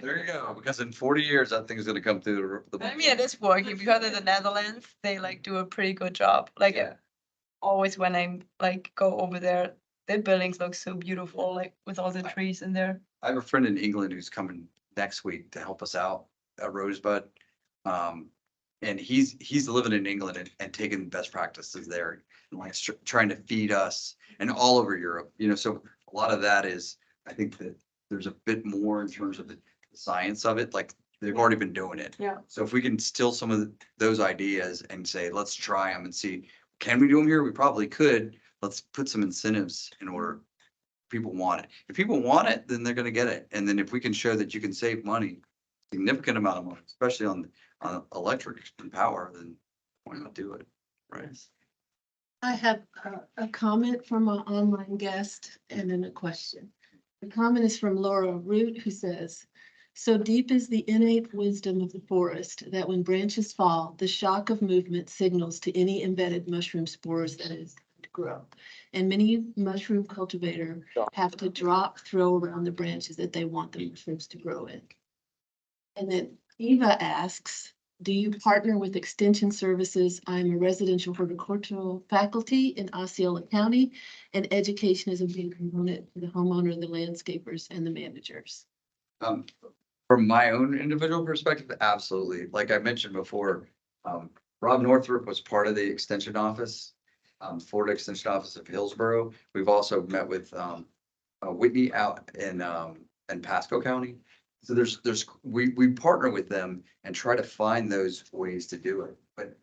There you go, because in 40 years, that thing's gonna come through the. I mean, it is working because in the Netherlands, they like do a pretty good job. Like Yeah. always when I like go over there, the buildings look so beautiful, like with all the trees in there. I have a friend in England who's coming next week to help us out at Rosebud. And he's living in England and taking best practices there and like trying to feed us and all over Europe, so a lot of that is, I think that there's a bit more in terms of the science of it, like they've already been doing it. Yeah. So if we can steal some of those ideas and say, let's try them and see, can we do them here? We probably could. Let's put some incentives in order. People want it. If people want it, then they're gonna get it. And then if we can show that you can save money, significant amount of money, especially on electric and power, then why not do it? Right? I have a comment from an online guest and then a question. The comment is from Laura Root, who says, "So deep is the innate wisdom of the forest that when branches fall, the shock of movement signals to any embedded mushroom spores that is to grow. And many mushroom cultivators have to throw around the branches that they want the mushrooms to grow in." And then Eva asks, "Do you partner with extension services? I'm a residential horticultural faculty in Osceola County, and education is a big component for the homeowner, the landscapers, and the managers." From my own individual perspective, absolutely. Like I mentioned before, Rob Northrup was part of the extension office, Florida Extension Office of Hillsborough. We've also met with Whitney out in Pasco County. So we partner with them and try to find those ways to do it. But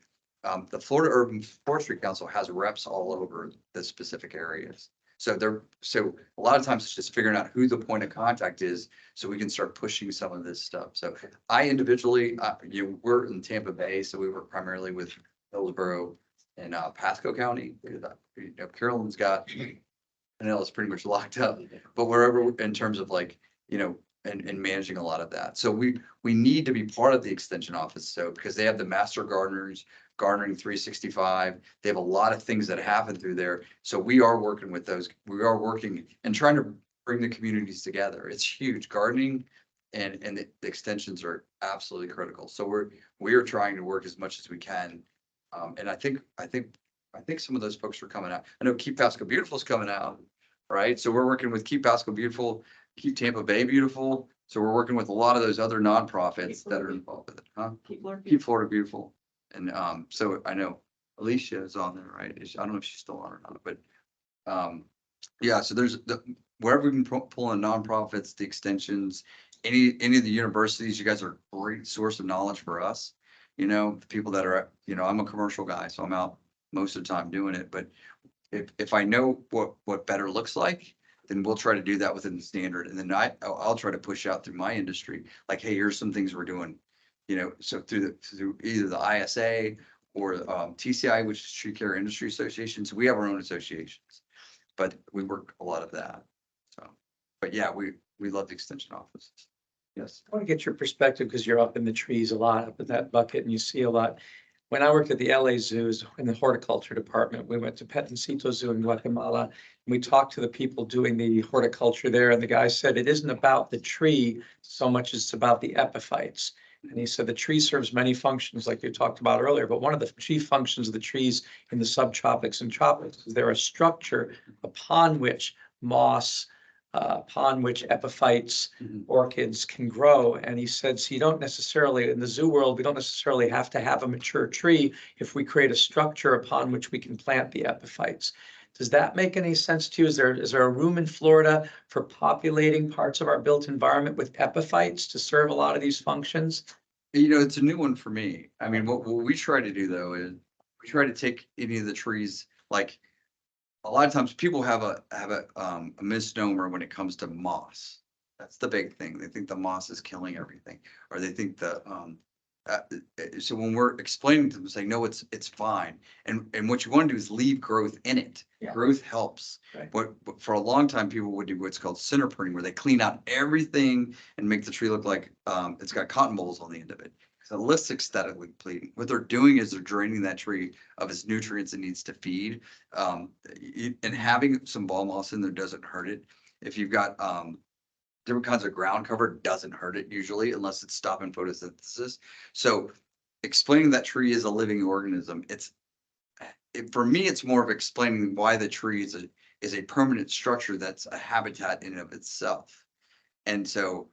the Florida Urban Forestry Council has reps all over the specific areas. So a lot of times it's just figuring out who the point of contact is so we can start pushing some of this stuff. So I individually, we're in Tampa Bay, so we work primarily with Hillsborough and Pasco County. Carolyn's got, I know it's pretty much locked up, but wherever in terms of like, and managing a lot of that. So we need to be part of the extension office. So because they have the master gardeners, gardening 365, they have a lot of things that happen through there. So we are working with those. We are working and trying to bring the communities together. It's huge. Gardening and the extensions are absolutely critical. So we are trying to work as much as we can. And I think some of those folks are coming out. I know Keep Pasco Beautiful is coming out, right? So we're working with Keep Pasco Beautiful, Keep Tampa Bay Beautiful. So we're working with a lot of those other nonprofits that are involved with it, huh? Keep Florida Beautiful. And so I know Alicia is on there, right? I don't know if she's still on or not, but yeah, so there's wherever we can pull in nonprofits, the extensions, any of the universities, you guys are a great source of knowledge for us. The people that are, I'm a commercial guy, so I'm out most of the time doing it. But if I know what better looks like, then we'll try to do that within the standard. And then I'll try to push out through my industry, like, hey, here's some things we're doing, so through either the ISA or TCI, which is Tree Care Industry Associations. We have our own associations, but we work a lot of that. So, but yeah, we love the extension offices. Yes. I want to get your perspective because you're up in the trees a lot, up in that bucket, and you see a lot. When I worked at the LA zoos in the horticulture department, we went to Petancito Zoo in Guatemala. And we talked to the people doing the horticulture there, and the guy said it isn't about the tree so much as it's about the epiphytes. And he said the tree serves many functions, like you talked about earlier, but one of the chief functions of the trees in the subtropics and tropics is they're a structure upon which moss, upon which epiphytes, orchids can grow. And he said, so you don't necessarily, in the zoo world, we don't necessarily have to have a mature tree if we create a structure upon which we can plant the epiphytes. Does that make any sense to you? Is there a room in Florida for populating parts of our built environment with epiphytes to serve a lot of these functions? It's a new one for me. I mean, what we try to do though is we try to take any of the trees, like a lot of times people have a misnomer when it comes to moss. That's the big thing. They think the moss is killing everything, or they think so when we're explaining to them, saying, no, it's fine. And what you want to do is leave growth in it. Yeah. Growth helps. Right. But for a long time, people would do what's called center pruning, where they clean out everything and make the tree look like it's got cotton balls on the end of it. So it looks aesthetically pleasing. What they're doing is they're draining that tree of its nutrients it needs to feed. And having some ball moss in there doesn't hurt it. If you've got different kinds of ground cover, doesn't hurt it usually, unless it's stopping photosynthesis. So explaining that tree is a living organism, for me, it's more of explaining why the tree is a permanent structure that's a habitat in and of itself. And so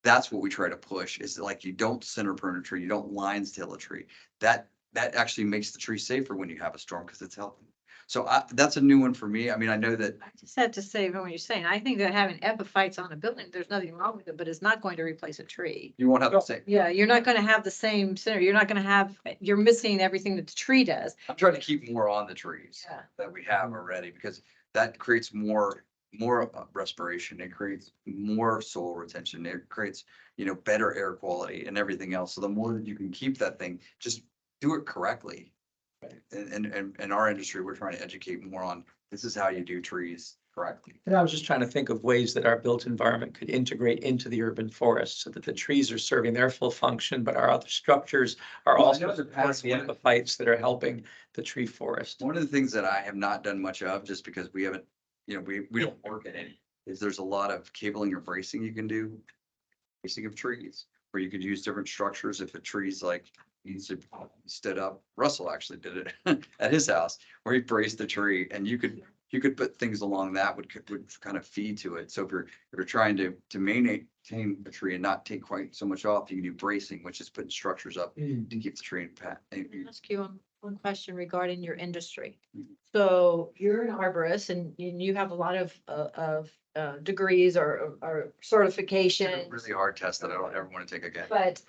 that's what we try to push, is like you don't center burn a tree, you don't lines tail a tree. That actually makes the tree safer when you have a storm because it's healthy. So that's a new one for me. I mean, I know that I just had to say what you're saying. I think that having epiphytes on a building, there's nothing wrong with it, but it's not going to replace a tree. you won't have the same. Yeah, you're not gonna have the same center. You're not gonna have, you're missing everything that the tree does. I'm trying to keep more on the trees Yeah. that we have already, because that creates more respiration. It creates more soil retention. It creates, better air quality and everything else. So the more that you can keep that thing, just do it correctly. And in our industry, we're trying to educate more on, this is how you do trees correctly. And I was just trying to think of ways that our built environment could integrate into the urban forest so that the trees are serving their full function, but our other structures are Well, I also know in the supporting past the when- epiphytes that are helping the tree forest. One of the things that I have not done much of, just because we haven't, we don't work in it, is there's a lot of cabling or bracing you can do. Bracing of trees, where you could use different structures if a tree's like needs to be stood up. Russell actually did it at his house, where he braced the tree, and you could put things along that would kind of feed to it. So if you're trying to maintain a tree and not take quite so much off, you can do bracing, which is putting structures up to keep the tree in pat. Ask you one question regarding your industry. Mhm. So you're an arborist and you have a lot of degrees or certifications. Really hard test that I don't ever want to take again. But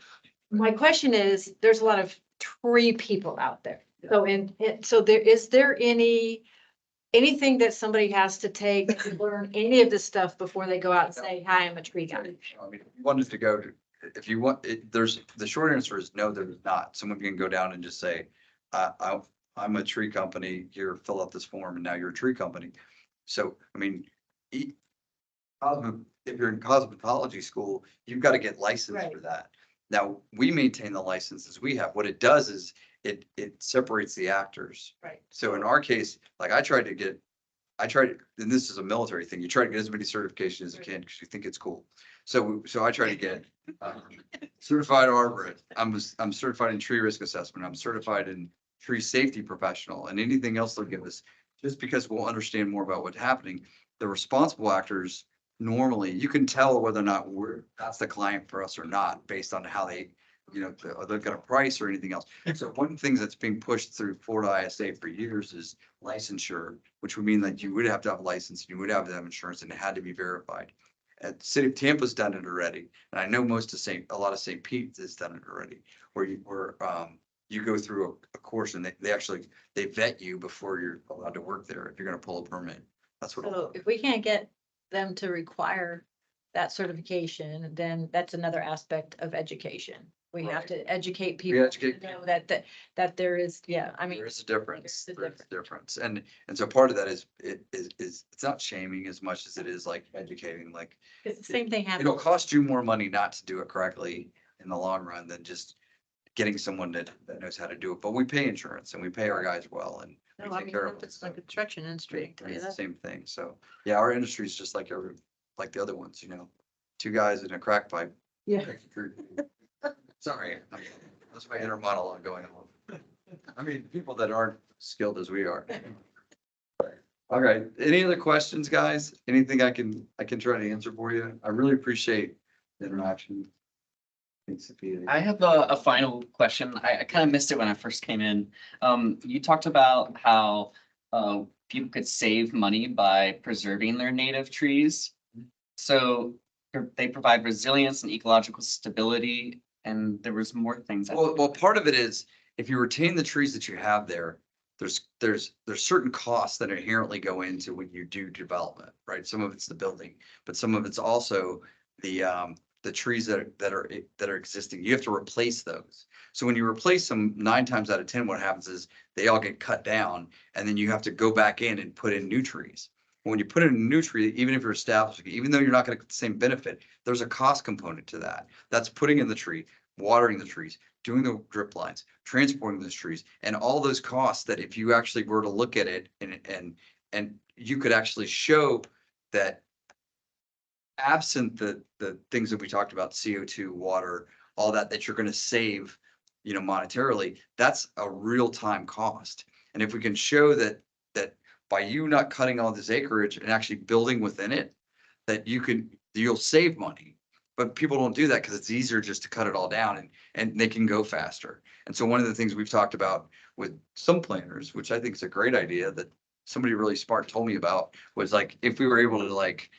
my question is, there's a lot of tree people out there. So is there anything that somebody has to take to learn any of this stuff before they go out and say, hi, I'm a tree guy? I mean, if you wanted to go to, if you want, the short answer is no, there's not. Someone can go down and just say, I'm a tree company, here, fill out this form, and now you're a tree company. So, I mean, if you're in cosmetology school, you've got to get licensed for that. Now, we maintain the licenses we have. What it does is it separates the actors. Right. So in our case, like and this is a military thing, you try to get as many certifications as you can because you think it's cool. So I try to get certified arborist. I'm certified in tree risk assessment. I'm certified in tree safety professional, and anything else they'll give us, just because we'll understand more about what's happening. The responsible actors, normally you can tell whether or not that's the client for us or not, based on how they, they're gonna price or anything else. So one of the things that's being pushed through Florida ISA for years is licensure, which would mean that you would have to have a license, you would have to have insurance, and it had to be verified. The city of Tampa's done it already, and I know a lot of St. Pete's has done it already, where you go through a course and they vet you before you're allowed to work there, if you're gonna pull a permit. That's what. So if we can't get them to require that certification, then that's another aspect of education. We have Right. to educate people educate to know that there is, I mean. There is a difference. There's a There's a difference. And so part of that is it's not shaming as much as it is like educating, like It's the same thing it'll happens. cost you more money not to do it correctly in the long run than just getting someone that knows how to do it. But we pay insurance and we pay our guys well, and we No, I take mean, care of them. it's like a construction industry, I can tell you It's the that. same thing. So, yeah, our industry is just like the other ones, two guys in a crack pipe. Yeah. Sorry, that's my inner monologue going on. I mean, people that aren't skilled as we are. All right, any other questions, guys? Anything I can try to answer for you? I really appreciate the interaction. Thanks, Sophia. I have a final question. I kind of missed it when I first came in. You talked about how people could save money by preserving their native trees. So they provide resilience and ecological stability, and there was more things. Well, part of it is if you retain the trees that you have there, there's certain costs that inherently go into when you do development, right? Some of it's the building, but some of it's also the trees that are existing. You have to replace those. So when you replace them, 9 times out of 10, what happens is they all get cut down, and then you have to go back in and put in new trees. When you put in a new tree, even if you're established, even though you're not going to get the same benefit, there's a cost component to that. That's putting in the tree, watering the trees, doing the drip lines, transporting those trees, and all those costs that if you actually were to look at it and you could actually show that absent the things that we talked about, CO2, water, all that you're going to save, monetarily, that's a real time cost. And if we can show that by you not cutting all this acreage and actually building within it, that you'll save money. but people don't do that because it's easier just to cut it all down and they can go faster. And so one of the things we've talked about with some planners, which I think is a great idea that somebody really smart told me about, was like, if we were able to like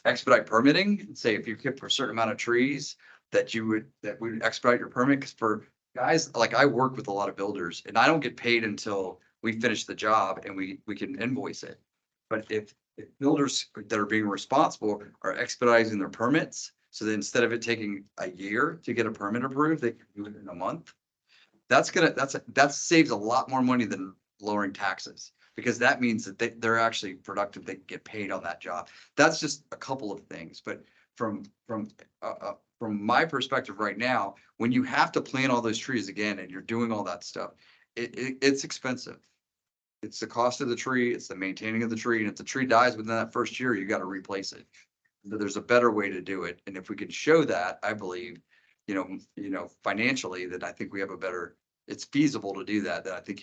expedite permitting, say if you kept a certain amount of trees, that we would expedite your permit. Because for guys, like I work with a lot of builders and I don't get paid until we finish the job and we can invoice it. But if builders that are being responsible are expediting their permits, so that instead of it taking a year to get a permit approved, they can do it in a month. That saves a lot more money than lowering taxes, because that means that they're actually productive. They get paid on that job. That's just a couple of things, but from my perspective right now, when you have to plant all those trees again and you're doing all that stuff, it's expensive. It's the cost of the tree, it's the maintaining of the tree, and if the tree dies within that first year, you got to replace it. So there's a better way to do it, and if we can show that, I believe, financially, then I think we have a better. It's feasible to do that. That I think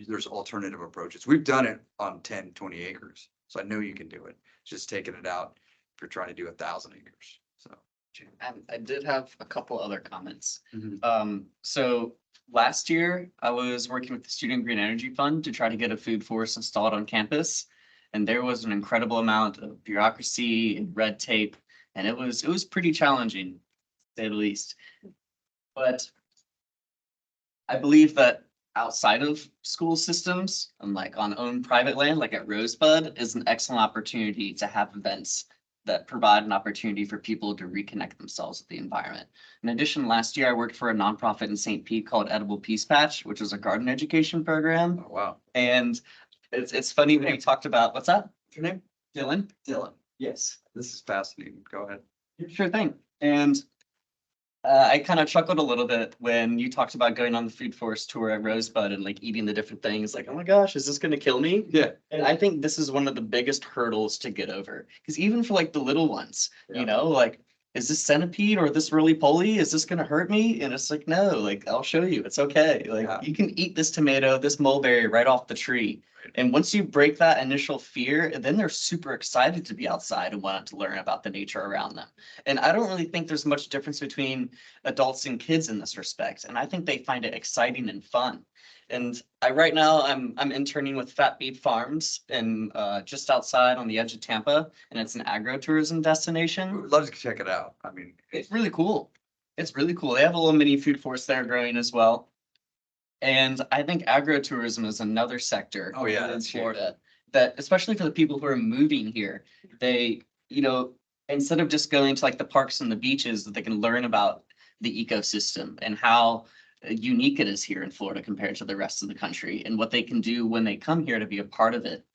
there's alternative approaches. We've done it on 10, 20 acres, so I know you can do it. Just taking it out if you're trying to do 1,000 acres. So. And I did have a couple other comments. Mhm. So last year I was working with the Student Green Energy Fund to try to get a food forest installed on campus. And there was an incredible amount of bureaucracy and red tape, and it was pretty challenging, to say the least. But I believe that outside of school systems and like on own private land, like at Rosebud, is an excellent opportunity to have events that provide an opportunity for people to reconnect themselves with the environment. In addition, last year I worked for a nonprofit in St. Pete called Edible Peace Patch, which was a garden education program. Oh, wow. And it's funny when we talked about, what's that? What's your name? Dylan? Dylan. Yes. This is fascinating. Go ahead. Sure thing. And I kind of chuckled a little bit when you talked about going on the food forest tour at Rosebud and like eating the different things, like, oh my gosh, is this going to kill me? Yeah. And I think this is one of the biggest hurdles to get over. Because even for like the little ones, Yeah. like, is this centipede or this roly-poly? Is this going to hurt me? And it's like, no, like, I'll show you. It's okay. Like, Yeah. you can eat this tomato, this mulberry right off the tree. And once you break that initial fear, then they're super excited to be outside and want to learn about the nature around them. And I don't really think there's much difference between adults and kids in this respect. And I think they find it exciting and fun. And right now I'm interning with Fat Bead Farms and just outside on the edge of Tampa, and it's an agro-tourism destination. We'd love to check it out. I mean, It's really cool. It's really cool. They have a little mini food forest they're growing as well. And I think agro-tourism is another sector. Oh, yeah, in that's huge. Florida, that especially for the people who are moving here, they, instead of just going to like the parks and the beaches, that they can learn about the ecosystem and how unique it is here in Florida compared to the rest of the country, and what they can do when they come here to be a part of it.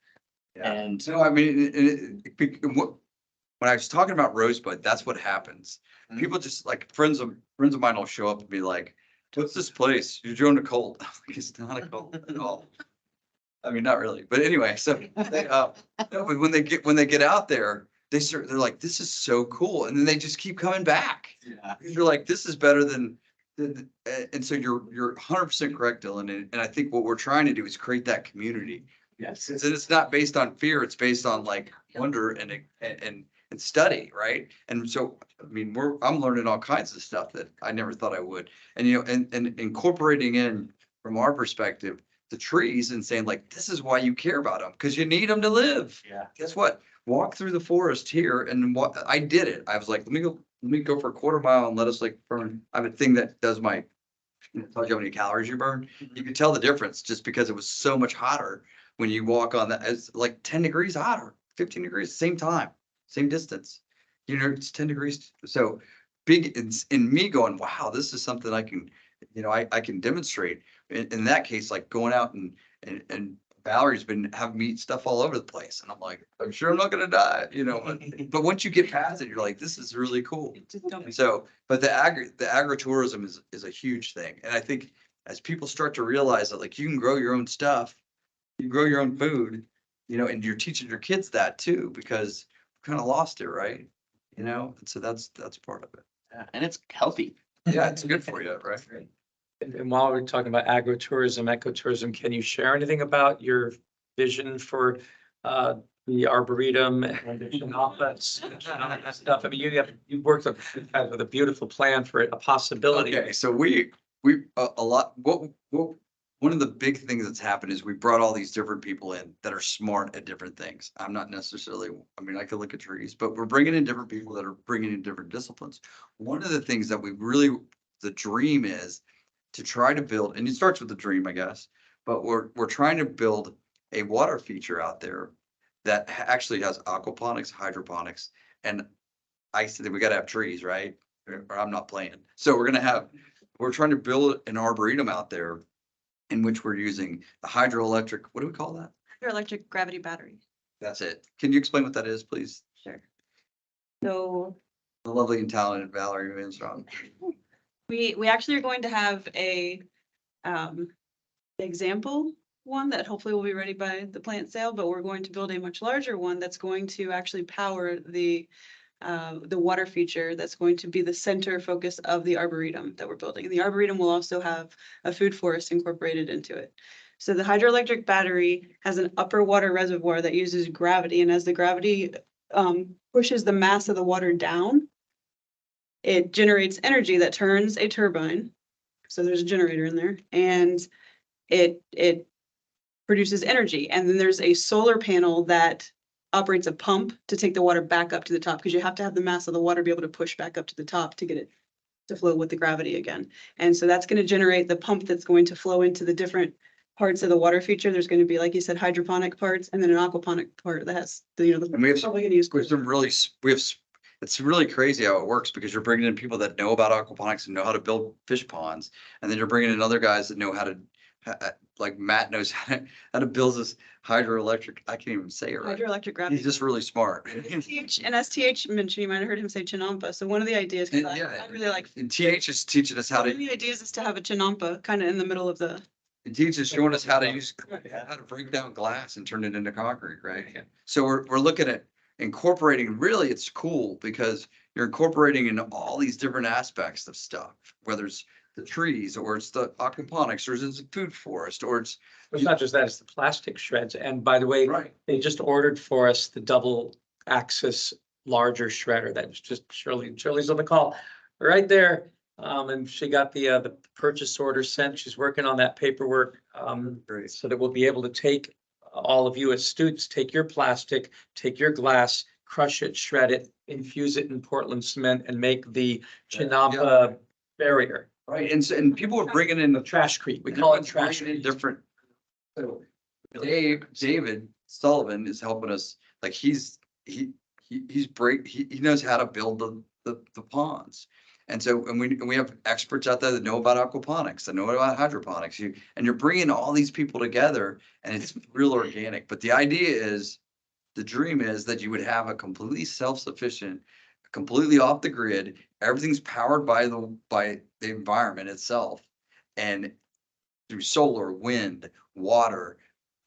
yeah. And So, I mean, when I was talking about Rosebud, that's what happens. Mhm. People just like friends of mine will show up and be like, what's this place? You're doing a cult. I'm like, it's not a cult at all. I mean, not really, but anyway, so they, no, but when they get out there, they're like, this is so cool. And then they just keep coming back. yeah, You're like, this is better than, and so you're 100% correct, Dylan. And I think what we're trying to do is create that community. yes, And it's not based on fear, it's based on like wonder and study, right? And so, I mean, I'm learning all kinds of stuff that I never thought I would. And, and incorporating in from our perspective, the trees and saying like, this is why you care about them, because you need them to live. yeah, Guess what? Walk through the forest here, and what I did it. I was like, let me go for a quarter mile and let us like burn. I have a thing that does tells you how many calories you burn. You can tell the difference just because it was so much hotter when you walk on that. It's like 10 degrees hotter, 15 degrees, same time, same distance. It's 10 degrees. So big in me going, wow, this is something I can, I can demonstrate. In that case, like going out and Valerie's been having me eat stuff all over the place. And I'm like, I'm sure I'm not gonna die, but once you get past it, you're like, this is really cool. And so, but the agritourism is a huge thing. And I think as people start to realize that like you can grow your own stuff, you grow your own food, and you're teaching your kids that too, because we kind of lost it, right? And so that's part of it. yeah. And it's healthy. Yeah, it's good for you, right? And while we're talking about agritourism, ecotourism, can you share anything about your vision for the Arboretum and the stuff. I mean, you've worked with a beautiful plan for a possibility. Okay, so we, a lot, one of the big things that's happened is we brought all these different people in that are smart at different things. I'm not necessarily, I mean, I could look at trees, but we're bringing in different people that are bringing in different disciplines. One of the things that we really, the dream is to try to build, and it starts with the dream, I guess, but we're trying to build a water feature out there that actually has aquaponics, hydroponics, and I said that we gotta have trees, right? Or I'm not playing. So we're trying to build an arboretum out there in which we're using the hydroelectric, what do we call that? Hydroelectric gravity battery. That's it. Can you explain what that is, please? Sure. So The lovely and talented Valerie Manstrong. we actually are going to have a example one that hopefully will be ready by the plant sale, but we're going to build a much larger one that's going to actually power the water feature that's going to be the center focus of the arboretum that we're building. And the arboretum will also have a food forest incorporated into it. So the hydroelectric battery has an upper water reservoir that uses gravity, and as the gravity pushes the mass of the water down, it generates energy that turns a turbine. So there's a generator in there, and it produces energy. And then there's a solar panel that operates a pump to take the water back up to the top, because you have to have the mass of the water be able to push back up to the top to get it to flow with the gravity again. And so that's going to generate the pump that's going to flow into the different parts of the water feature. There's going to be, like you said, hydroponic parts, and then an aquaponic part that has the, And we have probably going to use. some really, it's really crazy how it works, because you're bringing in people that know about aquaponics and know how to build fish ponds. And then you're bringing in other guys that know how to, like Matt knows how to build this hydroelectric, I can't even say it right. Hydroelectric gravity. He's just really smart. And STH mentioned, you might have heard him say chinampa. So one of the ideas, 'cause I really like. And TH is teaching us how One of to, the ideas is to have a chinampa kind of in the middle of the. TH is showing us how to use, how to break down glass and turn it into concrete, right? So we're looking at incorporating, really, it's cool because you're incorporating into all these different aspects of stuff, whether it's the trees, or it's the aquaponics, or it's the food forest, or it's. It's not just that, it's the plastic shreds. And by the way, Right. they just ordered for us the double axis larger shredder. That's just Shirley's on the call right there. And she got the purchase order sent. She's working on that paperwork. Great. So that we'll be able to take, all of you as students, take your plastic, take your glass, crush it, shred it, infuse it in Portland cement, and make the Chinampa barrier. Right, and people are bringing in The trashcrete. We call it trash. bringing in different. So David Sullivan is helping us, like he knows how to build the ponds. And so, and we have experts out there that know about aquaponics, that know about hydroponics. You're bringing all these people together, and it's real organic. But the idea is, the dream is that you would have a completely self-sufficient, completely off the grid, everything's powered by the environment itself. And through solar, wind, water,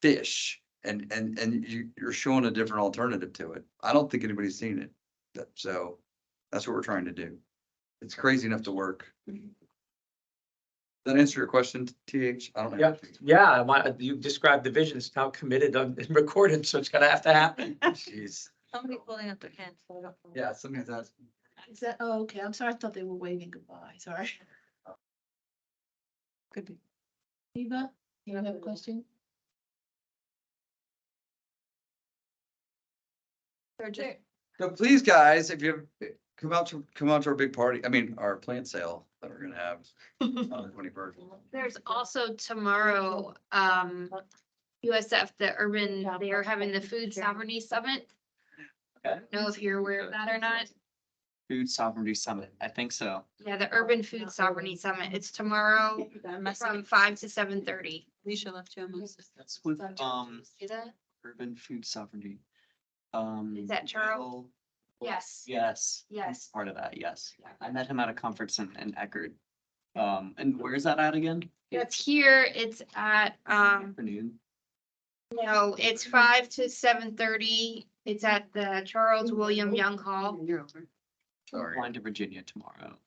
fish, and you're showing a different alternative to it. I don't think anybody's seen it. So that's what we're trying to do. It's crazy enough to work. Does that answer your question, TH? I don't know. Yeah, you described the vision. It's now committed and recorded, so it's gonna have to happen. Jeez. Somebody holding up their hand. So I don't. Yeah, somebody's asking. Is that, oh, okay, I'm sorry, I thought they were waving goodbye, sorry. Could be. Eva, you have a question? They're just. So please, guys, if you come out to our big party, I mean, our plant sale that we're gonna have on the 21st. There's also tomorrow, USF, the urban, they are having the Food Sovereignty Summit. Okay. Know if you're aware of that or not. Food Sovereignty Summit, I think so. Yeah, the Urban Food Sovereignty Summit. It's tomorrow from 5 to 7:30. Alicia left you a message. That's with, See that? Urban Food Sovereignty. Is that Charles? Will- Yes. Yes. Yes. Part of that, yes. I met him at a conference in Eckerd. And where's that at again? It's here, it's at, Afternoon. no, it's 5 to 7:30. It's at the Charles William Young Hall. I'm flying to Virginia tomorrow.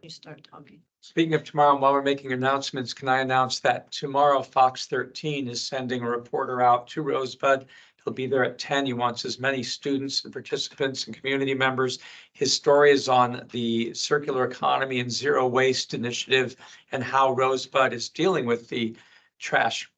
You start talking. Speaking of tomorrow, while we're making announcements, can I announce that tomorrow Fox 13 is sending a reporter out to Rosebud to He'll be there at 10. He wants as many students and participants and community members. His story is on the circular economy and zero waste initiative and how Rosebud is dealing with the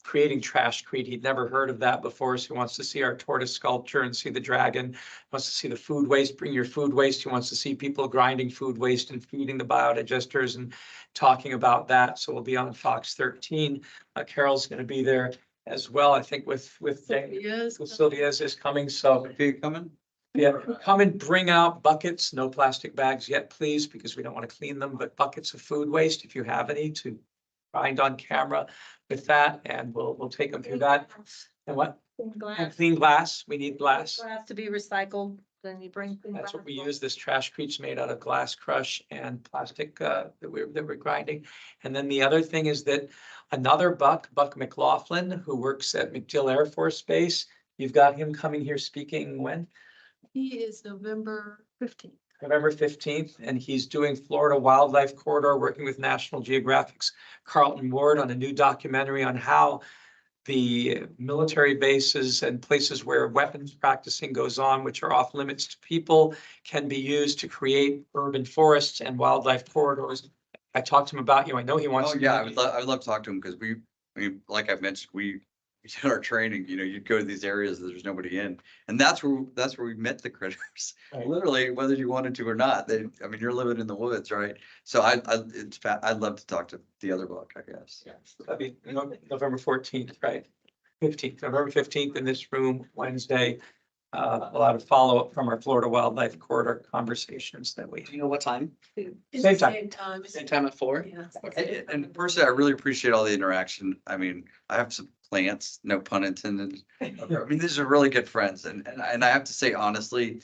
creating Trashcrete. He'd never heard of that before, so he wants to see our tortoise sculpture and see the dragon, wants to see the food waste, bring your food waste. He wants to see people grinding food waste and feeding the biodigesters and talking about that. So we'll be on Fox 13. Carol's going to be there as well, I think with Sylvia is coming, so. Are you coming? Yeah, come and bring out buckets, no plastic bags yet, please, because we don't want to clean them, but buckets of food waste, if you have any, to find on camera with that, and we'll take them through that. And what? And clean glass, we need glass. Glass to be recycled, then you bring. That's what we use. This Trashcrete's made out of glass crush and plastic that we're grinding. And then the other thing is that another Buck McLaughlin, who works at MacDill Air Force Base, you've got him coming here speaking when? He is November 15th. November 15th, and he's doing Florida Wildlife Corridor, working with National Geographic's Carlton Ward on a new documentary on how the military bases and places where weapons practicing goes on, which are off limits to people, can be used to create urban forests and wildlife corridors. I talked to him about you. I know he wants. Oh, yeah, I would love to talk to him because I mean, like I've mentioned, we did our training, you'd go to these areas that there's nobody in. And that's where we met the critters. Right. Literally, whether you wanted to or not, I mean, you're living in the woods, right? So I'd love to talk to the other buck, I guess. Yeah, so that'd be November 14th, right? 15th, November 15th in this room, Wednesday. A lot of follow-up from our Florida Wildlife Corridor conversations that we. Do you know what time? It's Same the time. Same time. Same time at 4? Yeah. And personally, I really appreciate all the interaction. I mean, I have some plants, no pun intended. I mean, these are really good friends. And I have to say, honestly,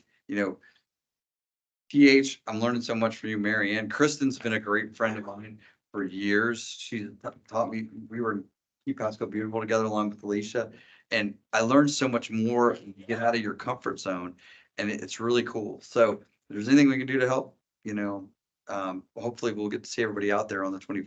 PH, I'm learning so much from you, Mary Ann. Kristen's been a great friend of mine for years. She taught me, we were in Key Pasco Beautiful together along with Alicia. And I learned so much more, you get out of your comfort zone, and it's really cool. So if there's anything we can do to help, hopefully we'll get to see everybody out there on the 21st.